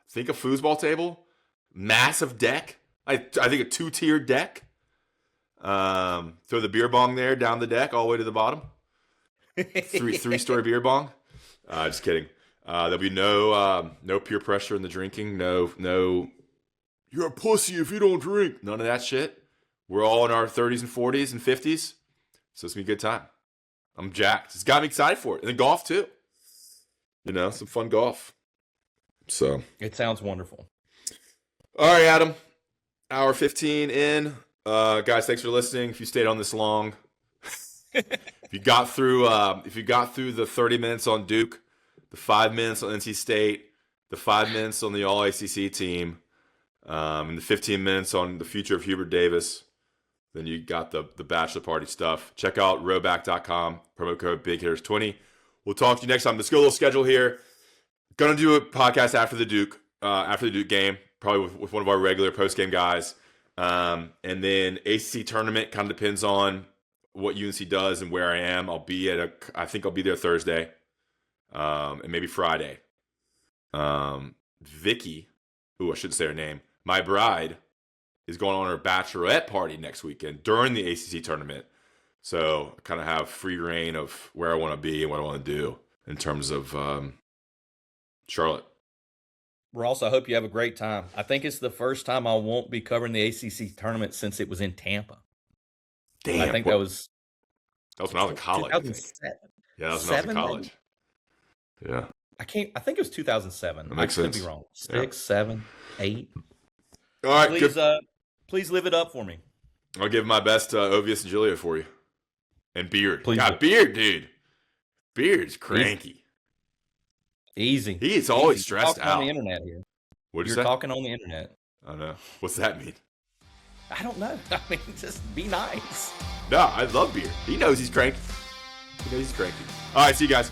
think a foosball table, massive deck. I think a 2-tiered deck. Throw the beer bong there down the deck all the way to the bottom. Three-story beer bong. Just kidding. There'll be no peer pressure in the drinking. No. You're a pussy if you don't drink. None of that shit. We're all in our 30s and 40s and 50s. So it's going to be a good time. I'm jacked. It's got me excited for it. And then golf, too. Some fun golf. So. It sounds wonderful. All right, Adam. Hour 15 in. Guys, thanks for listening. If you stayed on this long. If you got through the 30 minutes on Duke, the 5 minutes on NC State, the 5 minutes on the All-ACC team, and the 15 minutes on the future of Hubert Davis, then you got the bachelor party stuff. Check out rowback.com, promo code BigHitters20. We'll talk to you next time. Let's go a little schedule here. Gonna do a podcast after the Duke game, probably with one of our regular post-game guys. And then ACC tournament kind of depends on what UNC does and where I am. I think I'll be there Thursday, and maybe Friday. Vicky, I shouldn't say her name. My bride is going on her bachelorette party next weekend during the ACC tournament. So I kind of have free reign of where I want to be and what I want to do in terms of Charlotte. Ross, I hope you have a great time. I think it's the first time I won't be covering the ACC tournament since it was in Tampa. Damn. I think that was when I was in college. 2007. Yeah, that was when I was in college. Yeah. I think it was 2007. That makes sense. I could be wrong. 6, 7, 8. All right. Please live it up for me. I'll give my best Ovius and Julia for you. And Beard. Please. God, Beard, dude. Beard's cranky. Easy. He's always stressed out. On the internet here. What'd you You're say? talking on the internet. I know. What's that mean? I don't know. I mean, just be nice. No, I love Beard. He knows he's cranky. All right, see you guys.